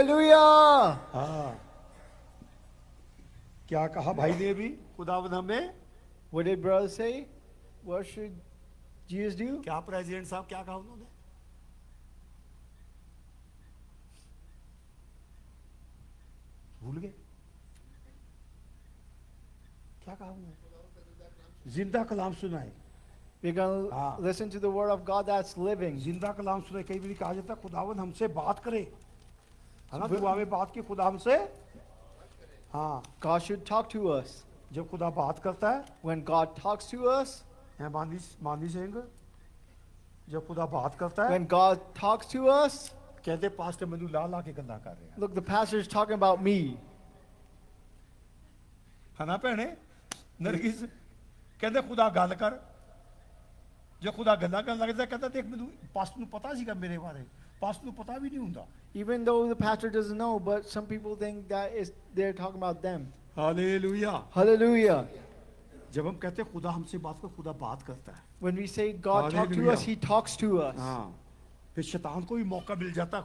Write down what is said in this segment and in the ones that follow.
Hallelujah. हाँ, क्या कहा भाई ने अभी? खुदावंद हमें What did brother say? What should Jesus do? क्या प्रेसिडेंट साहब क्या कहा उन्होंने? भूल गए क्या कहा उन्होंने? जिंदा कलाम सुनाए. We're going to हाँ. listen to the word of God that's living. जिंदा कलाम सुनाए. कई बार कहा जाता है खुदावंद हमसे बात करे, है ना? दुआ में बात की खुदा हमसे. हाँ, God should talk to us. जब खुदा बात करता है, When God talks to us, है मानवी सिंह, जब खुदा बात करता है, when God talks to us, कहते पास्टर मनु ला ला के गल्ला कर रहे हैं, look, the pastor is talking about me. है ना भैने? नरगिस कहते खुदा गल कर. जो खुदा गल्ला कर लगता कहता देख मैनू पास्टर नू पता सीगा मेरे बारे, पास्टर नू पता भी नहीं हुंदा. Even though the pastor doesn't know, but some people think that is they're talking about them. Hallelujah. Hallelujah. जब हम कहते हैं खुदा हमसे बात कर, खुदा बात करता है. When we say God talk to Hallelujah. us, He talks to us. हाँ, फिर शैतान को भी मौका मिल जाता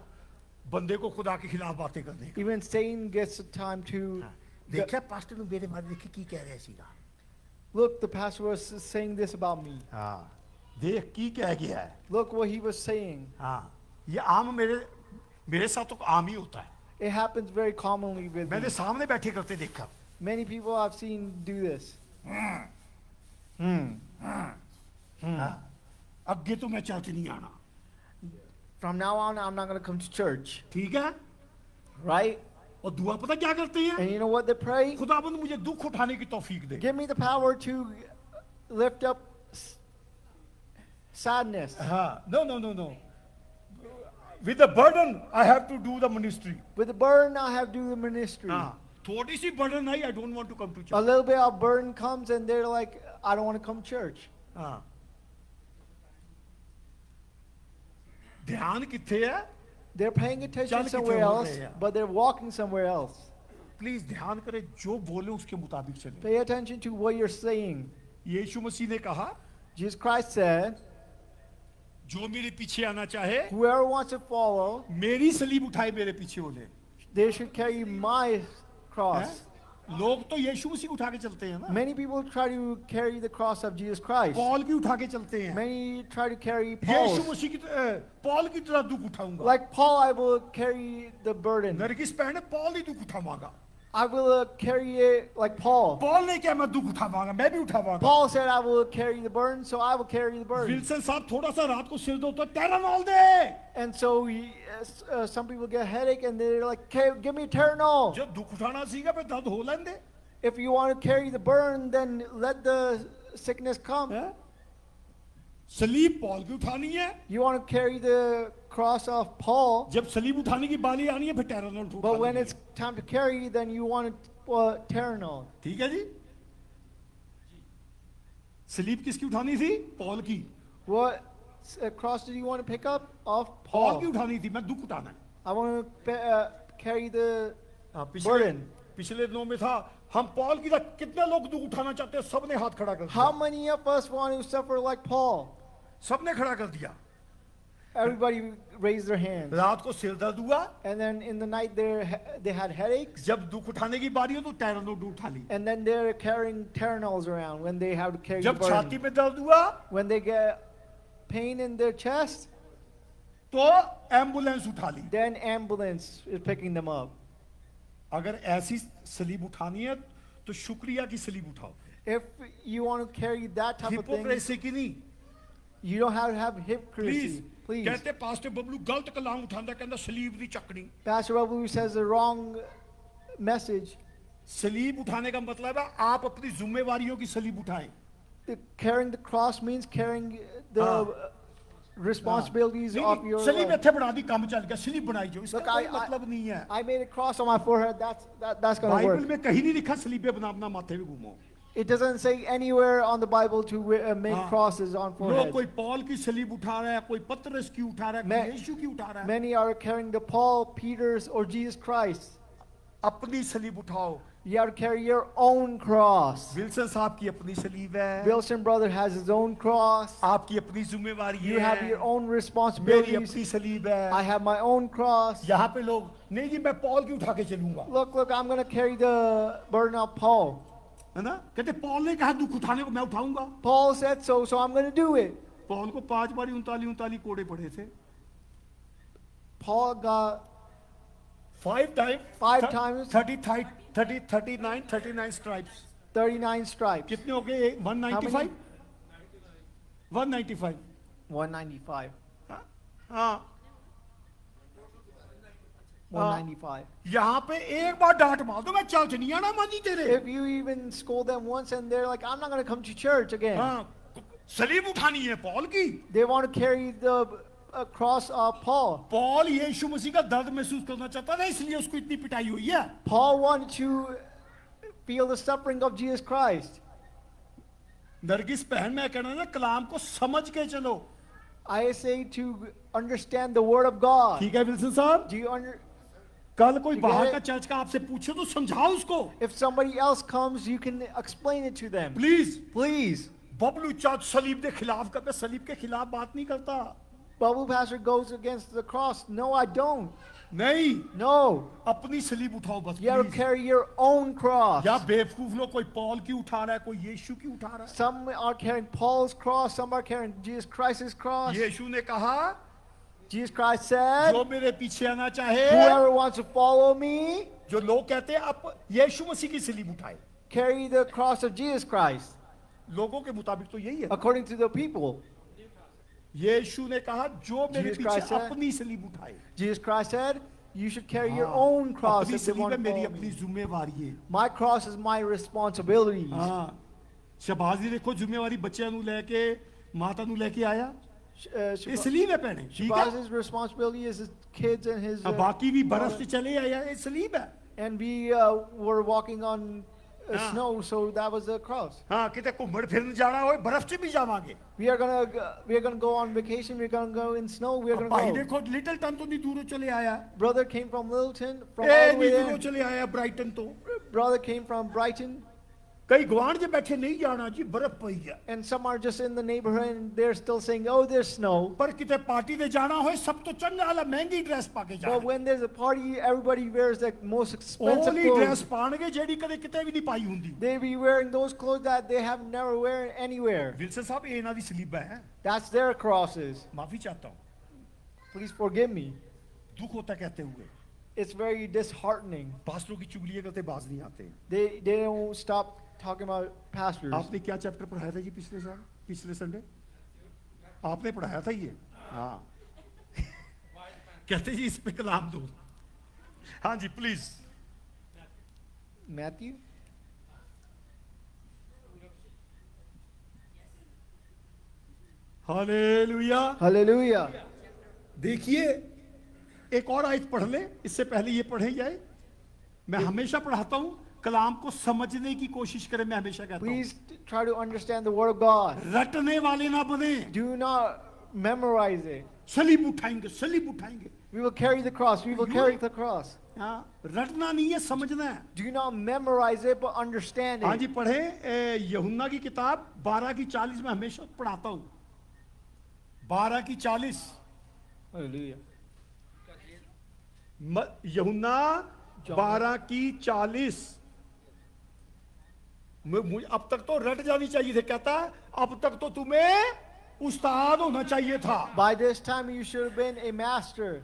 बंदे को खुदा के खिलाफ बातें करने का. Even Satan gets the time to. देखिए पास्टर नू मेरे बारे देखिए की कह रहे सीगा. Look, the pastor was saying this about me. हाँ, देख की कह गया है. Look what he was saying. हाँ, ये आम मेरे साथ तो आम ही होता है. It happens very commonly with me. मैंने सामने बैठे करते देखा. Many people I've seen do this. हाँ, आगे तो मैं चर्च नहीं आना. From now on, I'm not going to come to church. ठीक है? Right? और दुआ पता क्या करते हैं? And you know what they pray? खुदाबंद मुझे दुख उठाने की तौफीक दे. Give me the power to lift up sadness. हाँ, no. With the burden, I have to do the ministry. With the burden, I have to do the ministry. हाँ, थोड़ी सी burden I, I don't want to come to A church. little bit of burden comes and they're like, I don't want to come to church. हाँ, ध्यान किथे है? They're paying attention चल somewhere किथे हो else, रहे हैं? but they're walking somewhere else. Please ध्यान करें, जो बोले उसके मुताबिक चले. Pay attention to what you're saying. यीशु मसीह ने कहा, Jesus Christ said, जो मेरे पीछे आना चाहे, whoever wants to follow, मेरी सलीब उठाए मेरे पीछे हो ले. they should carry my cross. हैं? लोग तो यीशु मसीह उठा के चलते हैं ना. Many people try to carry the cross of Jesus Christ. Paul भी उठा के चलते हैं. Many try to carry Yeshu Paul's. मसीह की पॉल की तरह दुख उठाऊंगा. Like Paul, I will carry the burden. Nargis बहन पॉल ही दुख उठावांगा. I will carry it like Paul. Paul ने क्या मैं दुख उठावांगा, मैं भी उठावांगा. Paul said, I will carry the burden, so I will carry the burden. Wilson साहब थोड़ा सा रात को सिर दो तो टेरानॉल दे. And so some people get a headache and they're like, okay, give me Tylenol. जब दुख उठाना सीखा फिर दर्द हो लेंदे. If you want to carry the burden, then let the sickness come. हैं? सलीब पॉल की उठानी है. You want to carry the cross of Paul, जब सलीब उठाने की बारी आनी है फिर टेरानॉल उठानी but when है. it's time to carry, then you want Tylenol. ठीक है जी. सलीब किसकी उठानी थी? पॉल की. What cross did you want to pick up? Of Paul की Paul. उठानी थी. मैं दुख उठाना है. I want to carry the पिछले burden. पिछले दिनों में था, हम पॉल की तरह कितने लोग दुख उठाना चाहते हैं, सबने हाथ खड़ा कर How दिया. many of us want to suffer like Paul? सबने खड़ा कर दिया. Everybody raised their hands. रात को सिर दर्द हुआ. And then in the night they had headaches. जब दुख उठाने की बारी हो तो टेरानॉल उठा ली. And then they're carrying Tylenols around when they have to carry the जब छाती burden. में दर्द हुआ When they get pain in their chest, तो एम्बुलेंस उठा ली. then ambulance is picking them up. अगर ऐसी सलीब उठानी है तो शुक्रिया की सलीब उठाओ. If you want to carry that type of thing, hypocrisy की नहीं. you don't have to have hypocrisy. Please. कहते पास्टर बबलू गलत कलाम उठांदा, कहंदा सलीब दी चकनी. Pastor Babu says the wrong message. सलीब उठाने का मतलब है आप अपनी जिम्मेवारियों की सलीब उठाएं. Carrying the cross means carrying the responsibilities of your सलीब life. इत्थे बना दी, काम चल गया. सलीब बनाई जो, इसका Look, कोई मतलब नहीं है. I made a cross on my forehead. That's going to Bible work. में कहीं नहीं लिखा सलीबे बना अपना माथे में घूमो. It doesn't say anywhere on the Bible to make हाँ. crosses on लोग forehead. कोई पॉल की सलीब उठा रहा है, कोई पतरस की उठा रहा है, मैं- कोई यीशु की उठा रहा है. Many are carrying the Paul, Peter's, or Jesus Christ. अपनी सलीब उठाओ। You have to carry your own cross. Wilson साहब की अपनी सलीब है, Wilson brother has his own cross. आपकी अपनी जिम्मेवारी You have your है, own मेरी responsibilities. अपनी सलीब I है। have my own cross. यहाँ पे लोग नहीं जी मैं पॉल की उठा के चलूंगा, Look, I'm going to carry the burden of Paul. है ना? कहते पॉल ने कहा दुख उठाने को, मैं उठाऊंगा। Paul said so I'm going to do it. Paul को 5 बार 39 कोड़े पड़े थे। Paul got 5 times, 5 times 39 stripes। 39 stripes. कितने हो गए? How 195, many? 195। 195. हाँ, 195. यहाँ पे एक बार डांट मार दो, मैं चर्च नहीं आना मानी तेरे। If you even scold them once and they're like, I'm not going to come to church again. हाँ, सलीब उठानी है पॉल की। They want to carry the cross of Paul. Paul यीशु मसीह का दर्द महसूस करना चाहता था, इसलिए उसको इतनी पिटाई हुई है। Paul wanted to feel the suffering of Jesus Christ. Nargis बहन, मैं कहना ना कलाम को समझ के चलो। I say to understand the word of God. ठीक है विल्सन साहब, Do you under? कल कोई You बाहर get का it? चर्च का आपसे पूछे तो समझाओ उसको If somebody else comes, you can explain it to them. Please. Please. Bablu church सलीब के खिलाफ करके, सलीब के खिलाफ बात नहीं करता। Bubble Pastor goes against the cross. No, I don't. नहीं, No. अपनी सलीब उठाओ बस You have to please. carry your own cross. या बेवकूफ लोग, कोई पॉल की उठा रहा है, कोई यीशु की उठा रहा है। Some are carrying Paul's cross, some are carrying Jesus Christ's cross. यीशु ने कहा Jesus Christ said, जो मेरे पीछे आना चाहे, whoever wants to follow me, जो लोग कहते हैं अब यीशु मसीह की सलीब उठाए, carry the cross of Jesus Christ, लोगों के मुताबिक तो यही है। according to the people. यीशु ने कहा जो मेरे Jesus पीछे Christ said- अपनी सलीब उठाए। Jesus Christ said, you should carry your हाँ, own cross अपनी if they सलीब want है to मेरी follow अपनी me. जिम्मेवारी है। My cross is my responsibility. हाँ, शबाजी देखो जिम्मेवारी बच्चों ਨੂੰ ਲੈ ਕੇ ਮਾਤਾ ਨੂੰ ਲੈ ਕੇ ਆਇਆ, ये सलीब है पहने, ठीक है। Shabaz's responsibility is his kids and his. बाकी भी बर्फ से चले आया, ये सलीब है। And we were walking on हाँ। snow, so that was the cross. हाँ, किते घूमन फिरन जाना हो, बर्फ से भी जावांगे। We are gonna go on vacation. We're gonna go in snow. We're भाई gonna go. देखो लिटिल टन तो नहीं दूर चले आया, Brother came from Littleton, from all A the way नहीं दूर there. चले आया ब्राइटन तो। Brother came from Brighton, कई गुआंढ जे बैठे नहीं जाना जी, बर्फ पई है। and some are just in the neighborhood and they're still saying, "Oh, there's snow." पर किते पार्टी ते जाना हो, सब तो चंगा वाला महंगी ड्रेस पाके But जाना। when there's a party, everybody wears the most expensive ओली ड्रेस clothes. पाणगे जेडी कदे किते भी नहीं पाई हुंदी। They be wearing those clothes that they have never worn anywhere. Wilson साहब ये इन्हां दी सलीब है, That's their crosses. माफी चाहता हूं, Please forgive me. दुख होता कहते हुए। It's very disheartening. पास्टरों की चुगलियां करते बाज नहीं आते। They don't stop talking about pastors. आपने क्या चैप्टर पढ़ाया था जी पिछले साल, पिछले संडे? आपने पढ़ाया था ये? हाँ। कहते जी इस पे कलाम दो। हाँ जी प्लीज। Matthew? हालेलुया। Hallelujah. देखिए एक और आयत पढ़ ले, इससे पहले ये पढ़े जाए। मैं हमेशा पढ़ाता हूं, कलाम को समझने की कोशिश करें, मैं हमेशा कहता हूं। Please try to understand the word of God. रटने वाले ना बने। Do not memorize it. सलीब उठाएंगे, सलीब उठाएंगे। We will carry the cross. We will carry the cross. हाँ, रटना नहीं है, समझना है। Do not memorize it, but understand हाँ it. जी पढ़े यूहन्ना की किताब 12:40 में हमेशा पढ़ाता हूं। 12:40 Hallelujah. यूहन्ना 12:40। अब तक तो रट जानी चाहिए थे, कहता है अब तक तो तुम्हें उस्ताद होना चाहिए था। By this time, you should have been a master.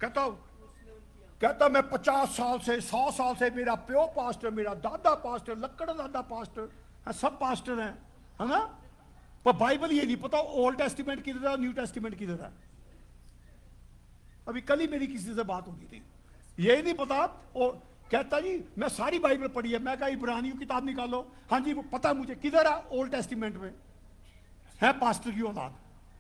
कहता मैं 50 साल से 100 साल से मेरा प्यो पास्टर, मेरा दादा पास्टर, लक्कड़ दादा पास्टर है, सब पास्टर हैं, है ना? पर बाइबल ये नहीं पता ओल्ड टेस्टिमेंट किधर है, न्यू टेस्टिमेंट किधर है। अभी कल ही मेरी किसी से बात होगी थी, यही नहीं पता। और कहता जी मैं सारी बाइबल पढ़ी है। मैं कहा इब्रानियों की किताब निकालो। हाँ जी वो पता मुझे किधर है, ओल्ड टेस्टिमेंट में है पास्टर की औलाद।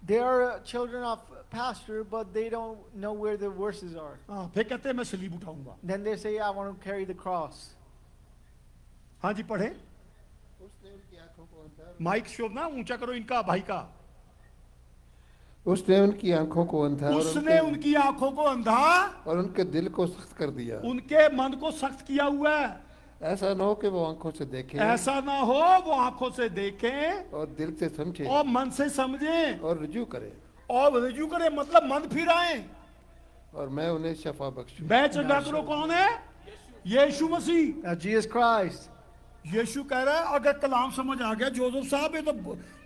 They are children of pastor, but they don't know where the verses are. हाँ, फिर कहते हैं मैं सलीब उठाऊंगा। Then they say, I want to carry the cross. हाँ जी पढ़े, माइक शोर ना ऊंचा करो इनका भाई का। उसने उनकी आंखों को अंधा उसने उनकी आंखों को अंधा, और उनके दिल को सख्त कर दिया। उनके मन को सख्त किया हुआ है। ऐसा न हो कि वो आंखों से देखें ऐसा ना हो वो आंखों से देखें और दिल से समझे और मन से समझें और रुजू करें और रजू करें, मतलब मन फिराएं। और मैं उन्हें शफा बख्शूं। मैं चंगा करो कौन है? यीशु मसीह। Jesus Christ. यीशु कह रहा है अगर कलाम समझ आ गया जोसेफ साहब, ये तो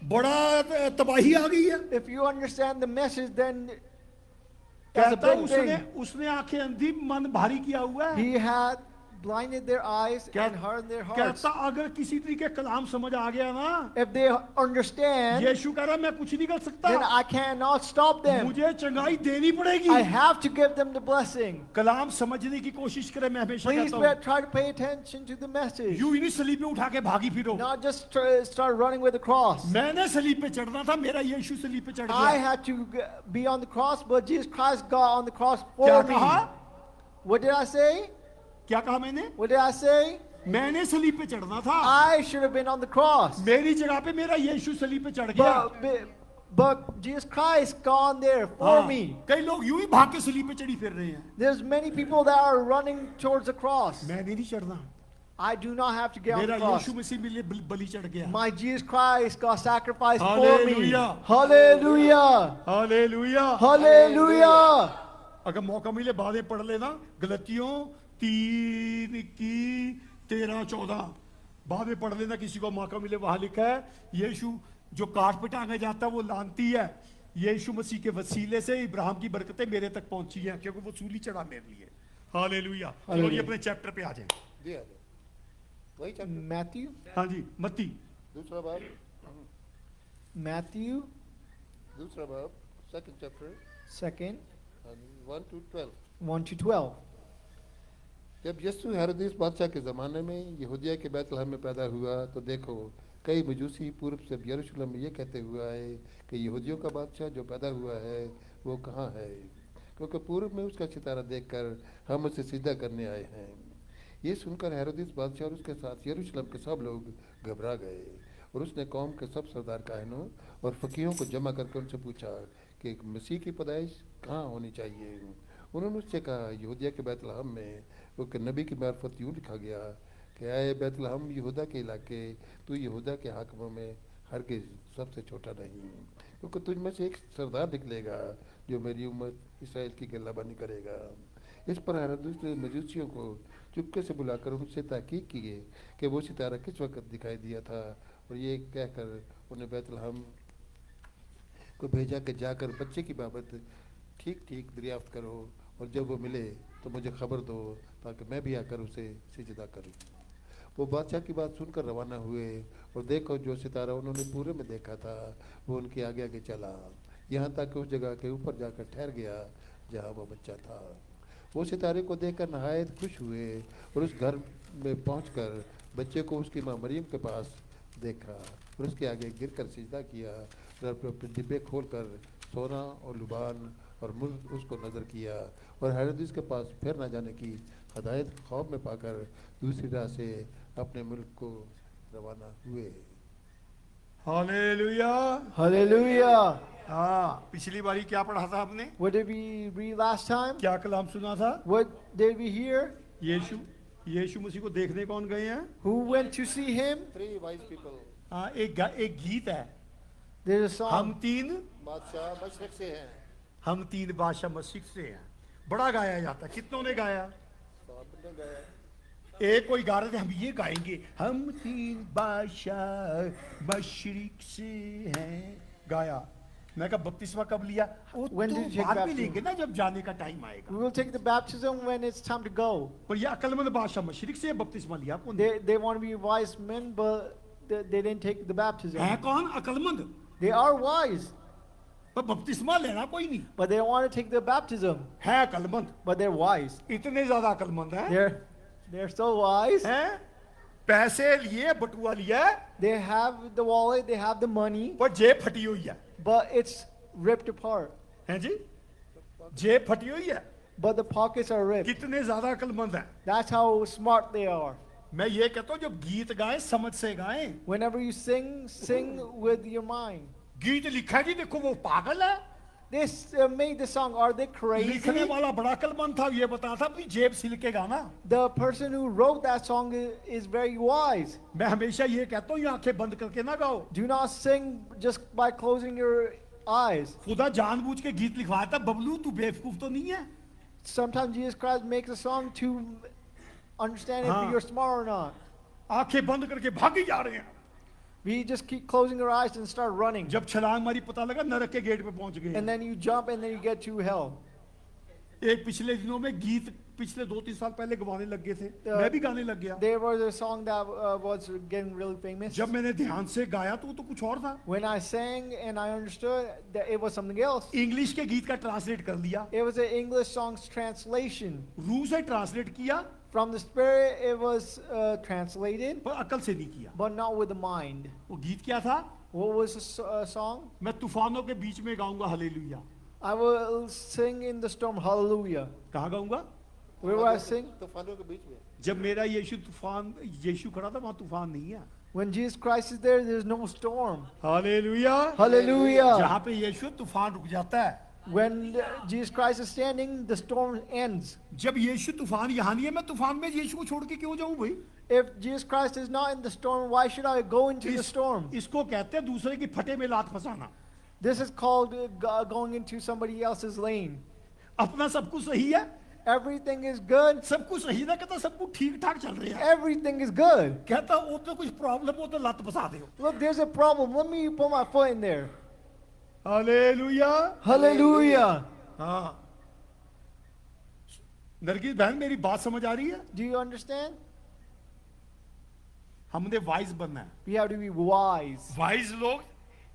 बड़ा तबाही आ गई है। If you understand the message, then that's a कहता big उसने thing. उसने आंखें अंधी मन भारी किया हुआ है। He had blinded their eyes क्या- and hardened their hearts. कहता अगर किसी तरीके कलाम समझ आ गया ना, If they understand, यीशु कह रहा है मैं कुछ नहीं कर सकता, then I cannot stop them. मुझे चंगाई देनी पड़ेगी। I have to give them the blessing. कलाम समझने की कोशिश करें, मैं हमेशा Please कहता हूँ। try to pay attention to the message. यूं ही नहीं सलीब पे उठा के भागी फिरो। Not just start running with the cross. मैंने सलीब पे चढ़ना था, मेरा यीशु सलीब पे चढ़ I गया। had to be on the cross, but Jesus Christ got on the cross क्या for me. कहा? What did I say? क्या कहा मैंने? What did I say? मैंने सलीब पे चढ़ना था, I should have been on the cross. मेरी जगह पे मेरा यीशु सलीब पे चढ़ गया। But Jesus Christ gone there for हाँ, me. कई लोग यूं ही भाग के सलीब पे चढ़ी फिर रहे हैं। There's many people that are running towards the cross. मैंने नहीं चढ़ना, I do not have to get on मेरा the cross. यीशु मसीह मेरे लिए बलि चढ़ गया। My Jesus Christ got sacrificed for me. Hallelujah. Hallelujah. Hallelujah. Hallelujah. अगर मौका मिले बातें पढ़ लेना, गलतियों 3 की 13 14 बातें पढ़ लेना, किसी को मौका मिले। वहां लिखा है यीशु जो काट पे टांगा जाता है वो लानती है, यीशु मसीह के वसीले से इब्राहिम की बरकतें मेरे तक पहुंची हैं, क्योंकि वो सूली चढ़ा मेरे लिए। हालेलुया। चलो ये अपने चैप्टर पे आ जाए। दिया दे। वही चैप्टर Matthew. हाँ जी, मत्ती दूसरा बाब Matthew दूसरा बाब second chapter 2nd 1 to 12। 1 to 12. जब यीशु हेरोदेस बादशाह के ज़माने में यहूदिया के बैतलहम में पैदा हुआ तो देखो कई मजूसी पूर्व से यरूशलेम में ये कहते हुए आए कि यहूदियों का बादशाह जो पैदा हुआ है वो कहाँ है, क्योंकि पूर्व में उसका सितारा देखकर हम उसे सीधा करने आए हैं। ये सुनकर हेरोदेस बादशाह और उसके साथ यरूशलेम के सब लोग घबरा गए और उसने कौम के सब सरदार काहनों और फकीहों को जमा करके उनसे पूछा कि मसीह की पैदाइश कहाँ होनी चाहिए। उन्होंने उससे कहा यहूदिया के बैतलहम में, क्योंकि नबी की मार्फत यूँ लिखा गया कि आए बैतलहम यहूदा के इलाके, तू यहूदा के हाकिमों में हरगिज़ सबसे छोटा नहीं, क्योंकि तुझ में से एक सरदार निकलेगा जो मेरी उम्मत इसराइल की गिलाबानी करेगा। इस पर हेरोदेस ने मजूसियों को चुपके से बुलाकर उनसे तहकीक किए कि वो सितारा किस वक्त दिखाई दिया था, और ये कहकर उन्हें बैतलहम को भेजा कि जाकर बच्चे की बाबत ठीक ठीक दरियाफ्त करो, और जब वो मिले तो मुझे खबर दो ताकि मैं भी आकर उसे सिजदा करूं। वो बादशाह की बात सुनकर रवाना हुए और देखो जो सितारा उन्होंने पूरे में देखा था वो उनके आगे आगे चला, यहाँ तक उस जगह के ऊपर जाकर ठहर गया जहाँ वो बच्चा था। वो सितारे को देखकर नहायत खुश हुए और उस घर में पहुंचकर बच्चे को उसकी माँ मरियम के पास देखा और उसके आगे गिरकर सिजदा किया और अपने डिब्बे खोलकर सोना और लुबान और मुल्क उसको नज़र किया, और हेरोदेस के पास फिर न जाने की हदायत ख्वाब में पाकर दूसरी राह से अपने मुल्क को रवाना हुए। हालेलुया। Hallelujah. हाँ, पिछली बारी क्या पढ़ा था आपने? What did we read last time? क्या कलाम सुना था? What did we hear? यीशु मसीह को देखने कौन गए हैं? Who went to see him? 3 wise people। हाँ, एक गीत है, There's a हम song. तीन बादशाह मशरक से हैं। हम तीन बादशाह मस्जिद से हैं। बड़ा गाया जाता है। कितनों ने गाया? सबने गया। एक कोई गा रहे थे, हम ये गाएंगे, हम तीन बादशाह मशरिक से हैं, गाया। मैं कहा बपतिस्मा कब लिया? वो When तो did you take बाद में baptism? लेंगे ना जब जाने का टाइम आएगा। We will take the baptism when it's time to go. पर ये अकलमंद बादशाह मशरिक से बपतिस्मा लिया कौन? They want to be wise men, but they didn't take the baptism. है कौन अकलमंद? They are wise, पर बपतिस्मा लेना कोई नहीं। but they don't want to take the baptism. है अकलमंद, But they're wise. इतने ज्यादा अकलमंद है, They're so wise. हैं? पैसे लिए, बटुआ लिया, They have the wallet, they have the money, पर जेब फटी हुई है। but it's ripped apart. हैं जी? जेब फटी हुई है। But the pockets are ripped. कितने ज्यादा अकलमंद है। That's how smart they are. मैं ये कहता हूँ जब गीत गाएं समझ से गाएं। Whenever you sing with your mind. गीत लिखा है जी, देखो वो पागल है, They made the song. Are they crazy? लिखने वाला बड़ा अक्लमंद था, ये बताता था अपनी जेब सिल के गाना। The person who wrote that song is very wise. मैं हमेशा ये कहता हूँ, ये आंखें बंद करके ना गाओ। Do not sing just by closing your eyes. खुदा जानबूझ के गीत लिखवाया था, बबलू तू बेवकूफ तो नहीं है। Sometimes Jesus Christ makes a song to understand if हाँ। you're smart or not. आंखें बंद करके भागे जा रहे हैं। We just keep closing our eyes and start running. जब छलांग मारी पता लगा नरक के गेट पे पहुंच गए। And then you jump and then you get to hell. एक पिछले दिनों में गीत पिछले 2-3 साल पहले गवाने लग गए थे, मैं भी गाने लग गया। There was a song that was getting really famous. जब मैंने ध्यान से गाया तो कुछ और था। When I sang and I understood that it was something else. English के गीत का ट्रांसलेट कर लिया, It was an English song's translation. रूह से ट्रांसलेट किया, From the spirit it was translated, पर अकल से नहीं किया। but not with the mind. वो गीत क्या था? What was the song? मैं तूफानों के बीच में गाऊंगा hallelujah. I will sing in the storm, hallelujah. कहाँ गाऊंगा? Where will I sing? तूफानों के बीच में जब मेरा यीशु खड़ा था वहां तूफान नहीं है। When Jesus Christ is there, there's no storm. Hallelujah. Hallelujah. जहाँ पे यीशु तूफान रुक जाता है। When Jesus Christ is standing, the storm ends. जब यीशु तूफान यहाँ नहीं है, मैं तूफान में यीशु को छोड़ के क्यों जाऊं भाई? If Jesus Christ is not in the storm, why should I go into the storm? इसको कहते हैं दूसरे की फटे में लात फंसाना। This is called going into somebody else's lane. अपना सब कुछ सही है, Everything is good. सब कुछ सही ना, कहता सब कुछ ठीक ठाक चल रहा है, Everything is good. कहता वो तो कुछ प्रॉब्लम हो तो लत फंसा दे। Look, there's a problem. Let me put my foot in there. हालेलुया। Hallelujah. हाँ, नरगिस बहन मेरी बात समझ आ रही है? Do you understand? हमने वाइज बनना है। We have to be wise. Wise लोग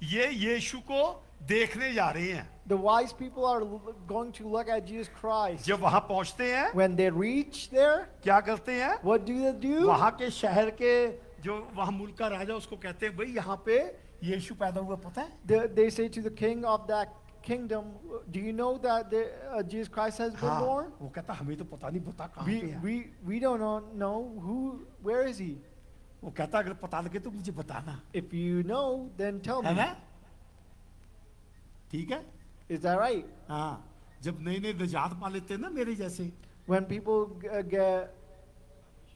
ये यीशु को देखने जा रहे हैं। The wise people are going to look at Jesus Christ. जब वहां पहुंचते हैं When they reach there, क्या करते हैं? what do they do? वहां के शहर के जो वहां मुल्क का राजा उसको कहते हैं भाई यहाँ पे यीशु पैदा हुआ, पता है? They say to the king of that kingdom, do you know that Jesus Christ has been हाँ, born? वो कहता हमें तो पता नहीं, बता कहाँ पे है। We don't know where is he? वो कहता अगर पता लगे तो मुझे बताना, If you know, then tell है me. ना? ठीक है? Is that right? हाँ, जब नए नए निजात पा लेते हैं ना मेरे जैसे When people get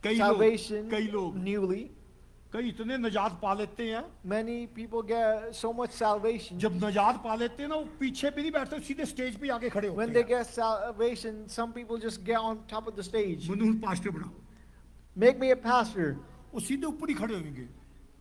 कई salvation लोग newly, कई इतने निजात पा लेते हैं, many people get so much salvation. जब निजात पा लेते हैं ना वो पीछे भी नहीं बैठते, सीधे स्टेज पे आके खड़े When होते they हैं। get salvation, some people just get on top of the stage. मनून पास्टर बनाओ, Make me a pastor. वो सीधे ऊपर ही खड़े होंगे।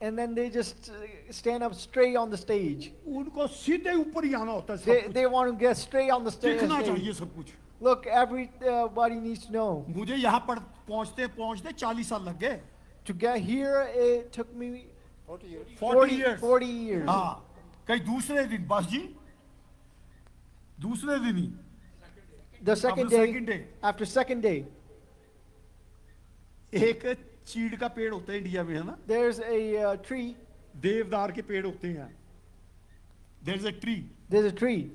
And then they just stand up straight on the stage. उनको सीधे ऊपर ही आना होता है, सब कुछ They want to get straight on the दिखना stage. चाहिए सब कुछ। Look, everybody needs to know. मुझे यहाँ पर पहुँचते पहुँचते 40 साल लग गए। To get here, it took me 40 years 40 years। 40 years. हाँ, कई दूसरे दिन बस जी, दूसरे दिन ही The second After second day, day. after second day, एक चीड़ का पेड़ होता है इंडिया में, है ना? there's a tree. देवदार के पेड़ होते हैं। There's a tree। There's a tree.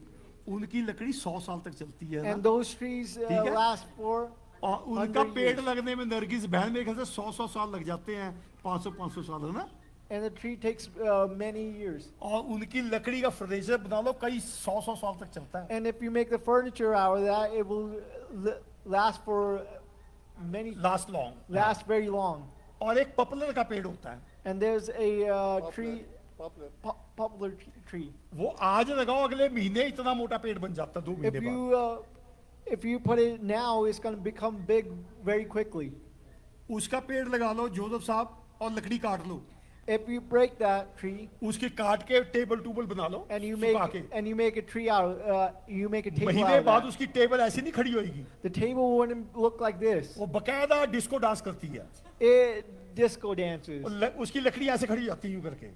उनकी लकड़ी 100 साल तक चलती है And ना? those trees ठीक है? last for और उनका 100 पेड़ years. लगने में नरगिस बहन मेरे ख्याल से 100 साल लग जाते हैं, 500 साल, है ना? And the tree takes many years. और उनकी लकड़ी का फर्नीचर बना लो, कई 100 साल तक चलता है। And if you make the furniture out of that, it will last for Last long। last very long. और एक पॉपुलर का पेड़ होता है, And there's a tree, popular popular tree. वो आज लगाओ अगले महीने इतना मोटा पेड़ बन जाता है, 2 If महीने बाद। you if you put it now, it's going to become big very quickly. उसका पेड़ लगा लो जोसेफ साहब, और लकड़ी काट लो, If you break that tree उसके काट के टेबल टूबल बना लो, and you सुखा के। make a tree out, you make a table out महीने of बाद that, उसकी टेबल ऐसी नहीं खड़ी होगी, the table wouldn't look like this. वो बकायदा डिस्को डांस करती है। It disco dances. उसकी लकड़ी ऐसे खड़ी जाती है यूं करके,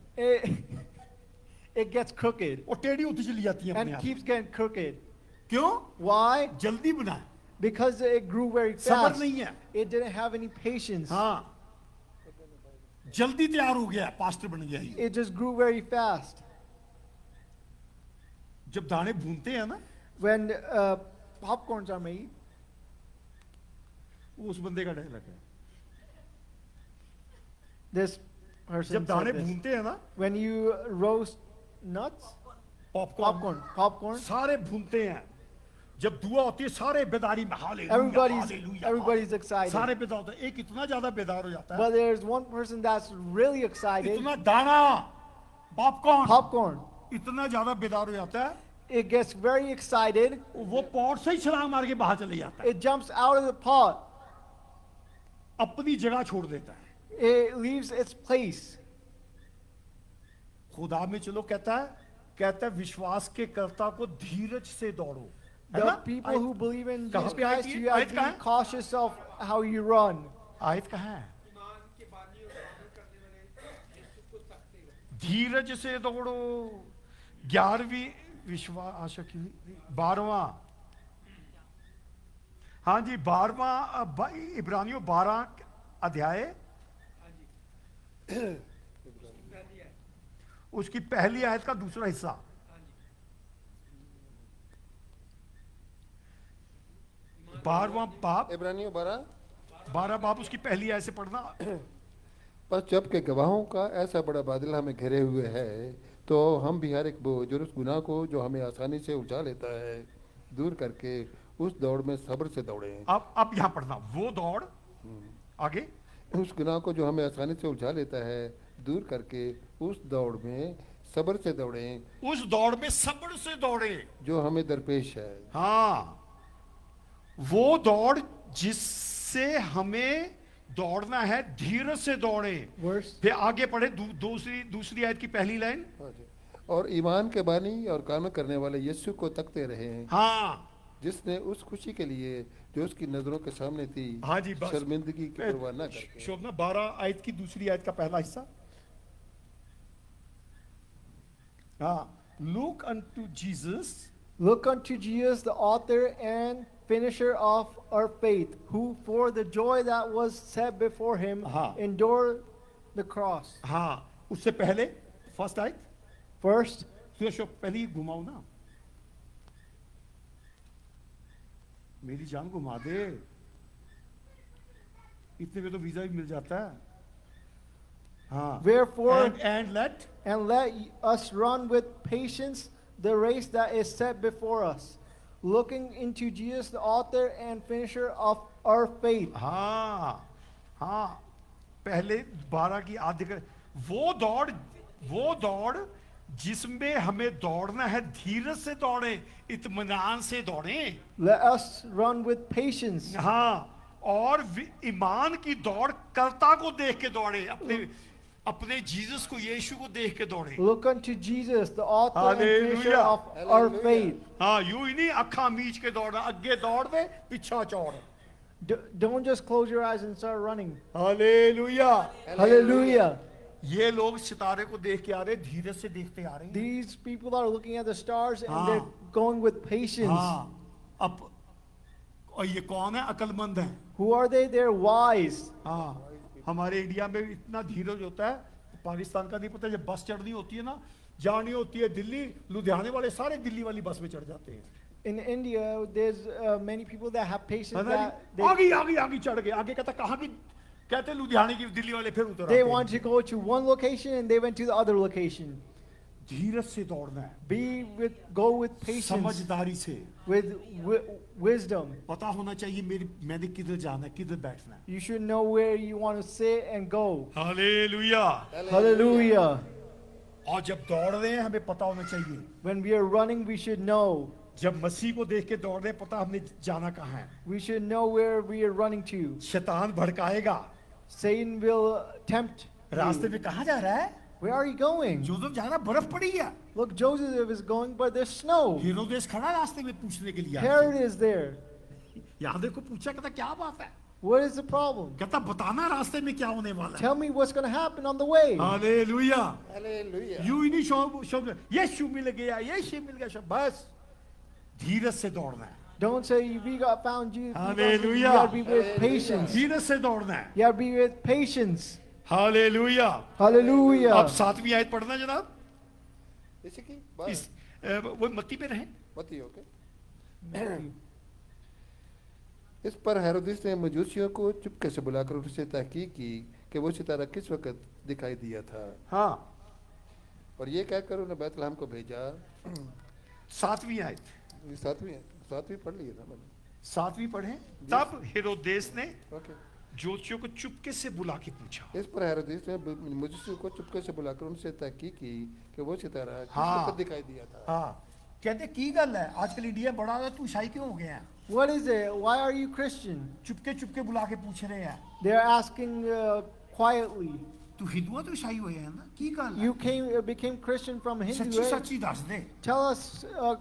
It gets crooked और टेढ़ी होती चली जाती है अपने and आप। keeps getting crooked. क्यों? Why? जल्दी बनाए, Because it grew very सब्र fast. नहीं है। It didn't have any patience. हाँ, जल्दी तैयार हो गया, पास्टर बन गया ये। It just grew very fast. जब दाने भूनते हैं ना, When popcorns are made, वो उस बंदे का डायलॉग है। this person जब दाने said this. भूनते हैं ना, When you roast nuts, Popcorn. Popcorn. सारे भूनते हैं, जब दुआ होती है सारे बेदारी में हालेलुया Everybody's हालेलुया, excited. सारे बेदार होते हैं। एक इतना ज्यादा बेदार हो जाता है, But there's one person that's really excited. इतना दाना पॉपकॉर्न Popcorn. इतना ज्यादा बेदार हो जाता है, It gets very excited. वो पॉट से ही छलांग मार के बाहर चले जाता है, It jumps out of the pot. अपनी जगह छोड़ देता है। It leaves its place. खुदा में चलो कहता है विश्वास के कर्ता को धीरज से दौड़ो, है The ना? people who believe in कहाँ Jesus पे आयत Christ, ये? you have आयत to कहाँ be है? cautious of how you run. आयत कहाँ है? धीरज से दौड़ो। 11वीं विश्वास आशा की 12वां, हाँ जी 12वां इब्रानियों 12 अध्याय उसकी पहली आयत का दूसरा हिस्सा। 12वां बाब, इब्रानियों 12 12 बाब उसकी पहली आयत से पढ़ना। पर जबकि गवाहों का ऐसा बड़ा बादल हमें घेरे हुए है, तो हम भी हर एक बोझ और उस गुनाह को जो हमें आसानी से उलझा लेता है दूर करके उस दौड़ में सब्र से दौड़ें। अब यहां पढ़ना, वो दौड़ आगे, उस गुनाह को जो हमें आसानी से उलझा लेता है दूर करके उस दौड़ में सब्र से दौड़ें उस दौड़ में सब्र से दौड़े। जो हमें दरपेश है। हाँ, वो दौड़ जिससे हमें दौड़ना है, धीरज से दौड़े। Verse. फिर आगे पढ़े दूसरी आयत की पहली लाइन। हाँ जी। और ईमान के बानी और काम करने वाले यीशु को तकते रहे, हाँ जिसने उस खुशी के लिए जो उसकी नजरों के सामने थी हाँ जी, बस शर्मिंदगी की परवाह न करके। शोभना 12 आयत की दूसरी आयत का पहला हिस्सा। हाँ, look unto Jesus, Look unto Jesus, the author and finisher of our faith, who for the joy that was set before him हाँ। endured the cross. हाँ उससे पहले फर्स्ट आयत, First, पहले ही घुमाओ ना, मेरी जान घुमा दे, इतने में तो वीजा भी मिल जाता है। हाँ, wherefore, and let and let us run with patience the race that is set before us, looking into Jesus, the author and finisher of our faith. हाँ हाँ, पहले 12 की आधे कर, वो दौड़ जिसमें हमें दौड़ना है, धीरज से दौड़े, इत्मीनान से दौड़े। Let us run with patience. हाँ, और ईमान की दौड़ कर्ता को देख के दौड़े, अपने जीसस को, यीशु को देख के दौड़े। Look unto Jesus, the author and finisher Hallelujah. of our Hallelujah. faith. हाँ, यूं ही नहीं अखा मीच के दौड़ना, आगे दौड़ दे, पीछा चौड़। Don't just close your eyes and start running. Hallelujah. Hallelujah. ये लोग सितारे को देख के आ रहे, धीरज से देखते आ रहे हैं। These people are looking at the stars and हाँ। they're going with patience. हाँ, अब और ये कौन है? अकलमंद है। Who are they? They're wise. हाँ, हमारे इंडिया में इतना धीरज होता है, पाकिस्तान का नहीं पता। जब बस चढ़नी होती है ना, जानी होती है दिल्ली, लुधियाने वाले सारे दिल्ली वाली बस में चढ़ जाते हैं। In India, there's many people that have patience है ना that जी? आगे चढ़ गए, आगे कहता कहाँ की, कहते लुधियाने की, दिल्ली वाले फिर उतर they आते want हैं। to go to one location and they went to the other location. धीरज से दौड़ना है, Go with patience, समझदारी से, with wisdom. पता होना चाहिए मैंने किधर जाना है, किधर बैठना है। You should know where you want to sit and go. Hallelujah. Hallelujah. और जब दौड़ रहे हैं हमें पता होना चाहिए, When we are running, we should know. जब मसीह को देख के दौड़ रहे हैं, पता हमने जाना कहाँ है। We should know where we are running to. शैतान भड़काएगा, Satan will tempt रास्ते you. में कहाँ जा रहा है? Where are you going? Joseph जा रहा, बर्फ पड़ी है। Look, Joseph is going, but there's snow. हेरोदेस खड़ा रास्ते में पूछने के लिए। Herod is there. यहाँ देखो, पूछा, कहता क्या बात है? What is the problem? कहता बताना रास्ते में क्या होने वाला है। Tell me what's going to happen on the way. Hallelujah. Hallelujah. यूं ही नहीं शब्द यीशु मिल गया, यीशु मिल गया, बस धीरज से दौड़ना है, Don't say we got found Jesus. You Hallelujah. gotta be with patience. धीरज से दौड़ना है। You gotta be with patience. Hallelujah. Hallelujah. अब 7वीं आयत पढ़ना जनाब, इसी की बात इस वो मत्ती पे रहे। मती ओके। इस पर हेरोदिस ने मजूसियों को चुपके से बुलाकर उनसे तहकीक की कि वो सितारा किस वक्त दिखाई दिया था, हाँ, और ये कहकर उन्हें बैतलहम को भेजा। 7वीं आयत, ये सातवीं पढ़ ली है ना मैंने। 7वीं पढ़े। तब हेरोदेस ने ओके। ज्योतिषियों को चुपके से बुला के पूछा। इस पर हेरोदेस ने मजूसियों को चुपके से बुलाकर उनसे तहकीक की कि वो सितारा किस हाँ। वक्त दिखाई दिया था। हाँ, कहते की गल है आजकल इंडिया बड़ा है, तू ईसाई क्यों हो गया है? What is it? Why are you Christian? Chupke Chupke बुला के पूछ रहे हैं। They're asking quietly. तू हिंदू है तो ईसाई हो है ना, की गल है? You became Christian from Hindu. सच्ची eh? सच्ची दस दे, Tell us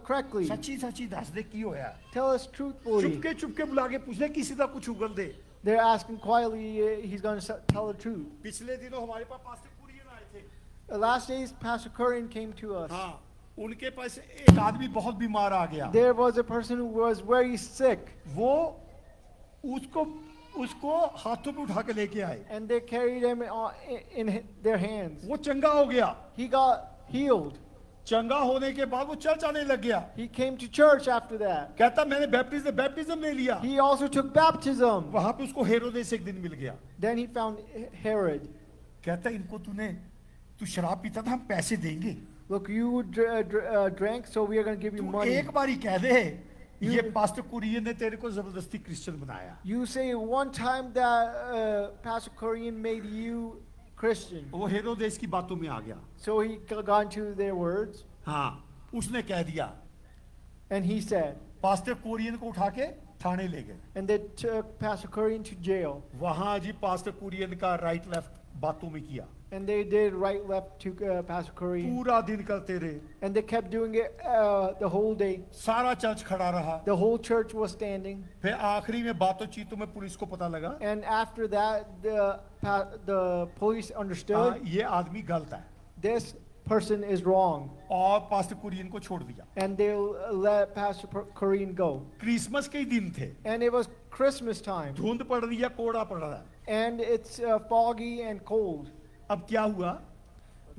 correctly. सच्ची सच्ची दस दे की होया। Tell us truthfully. Chupke Chupke बुला के पूछ रहे, किसी का कुछ उगल दे। They're asking quietly. He's going to tell the truth. पिछले दिनों हमारे पास पास्टर कुरियन आए थे। The last days, Pastor Curran came to us. हाँ, उनके पास एक आदमी बहुत बीमार आ गया। There was a person who was very sick, वो उसको हाथों में उठा के लेके आए। and they carried him in their hands. वो चंगा हो गया। He got healed. चंगा होने के बाद वो चर्च आने लग गया। He came to church after that. कहता मैंने बैप्टिज्म ले लिया। He also took baptism. वहां पे उसको हेरोदेस एक दिन मिल गया। Then he found Herod. कहता इनको तू शराब पीता था, हम पैसे देंगे। Look, you drank, so we are going to give you तू money. एक बारी कह दे You- ये पास्टर कुरियन ने तेरे को जबरदस्ती क्रिश्चियन बनाया। You say one time that Pastor Korean made you Christian. वो हेरोदेस की बातों में आ गया। So he got into their words, हाँ, उसने कह दिया। and he said, pastor Kurian को उठा के थाने ले गए। and they took Pastor Korean to jail. वहां जी पास्टर कुरियन का राइट लेफ्ट बातों में किया। And they did right left to Pastor Korean. पूरा दिन करते रहे। And they kept doing it the whole day. सारा चर्च खड़ा रहा। The whole church was standing. फिर आखिरी में बातों चीतों में पुलिस को पता लगा, And after that, the police हाँ, understood ये आदमी गलत है, this person is wrong. और पास्टर कुरियन को छोड़ दिया। And they let Pastor Korean go. Christmas के ही दिन थे, And it was Christmas time. धुंध पड़ रही है, कोड़ा पड़ रहा है। And it's foggy and cold. अब क्या हुआ?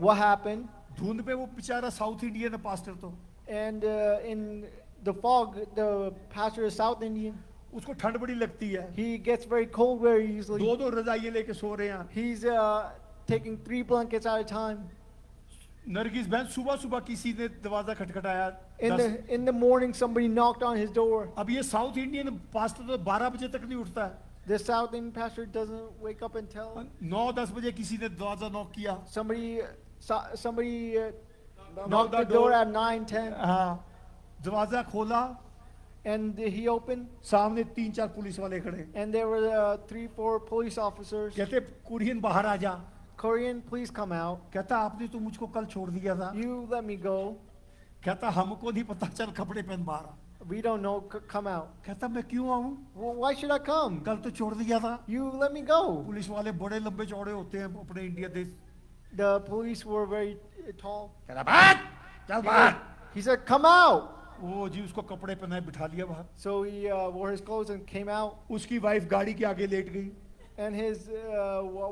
What happened? धुंध पे वो बेचारा साउथ इंडियन है पास्टर, तो And in the fog, the pastor is South Indian. उसको ठंड बड़ी लगती है। He gets very cold very easily. दो रजाइयाँ लेके सो रहे हैं। He's taking 3 blankets at a time. Nargis बहन सुबह सुबह किसी ने दरवाजा खटखटाया। In the morning, somebody knocked on his door. अब ये साउथ इंडियन पास्टर तो 12 बजे तक नहीं उठता है। The South Indian pastor doesn't wake up until 9-10 बजे किसी ने दरवाजा नॉक किया। somebody knocked the door at 9:10, हाँ, दरवाजा खोला, and he opened, सामने 3-4 पुलिस वाले खड़े। and there were 3-4 police officers. कहते कुरियन बाहर आ जा। Korean, please come out. कहता आपने तो मुझको कल छोड़ दिया था। You let me go. कहता हमको नहीं पता, चल कपड़े पहन बाहर। We don't know. Come out. कहता मैं क्यों आऊं, Well, why should I come? कल तो छोड़ दिया था। You let me go. Police वाले बड़े लंबे चौड़े होते हैं अपने इंडिया देश। The police were very tall. कहता भाग, चल बाहर। He said, come out. वो जी उसको कपड़े पहनाए बिठा लिया बाहर। So he wore his clothes and came out. उसकी वाइफ गाड़ी के आगे लेट गई। And his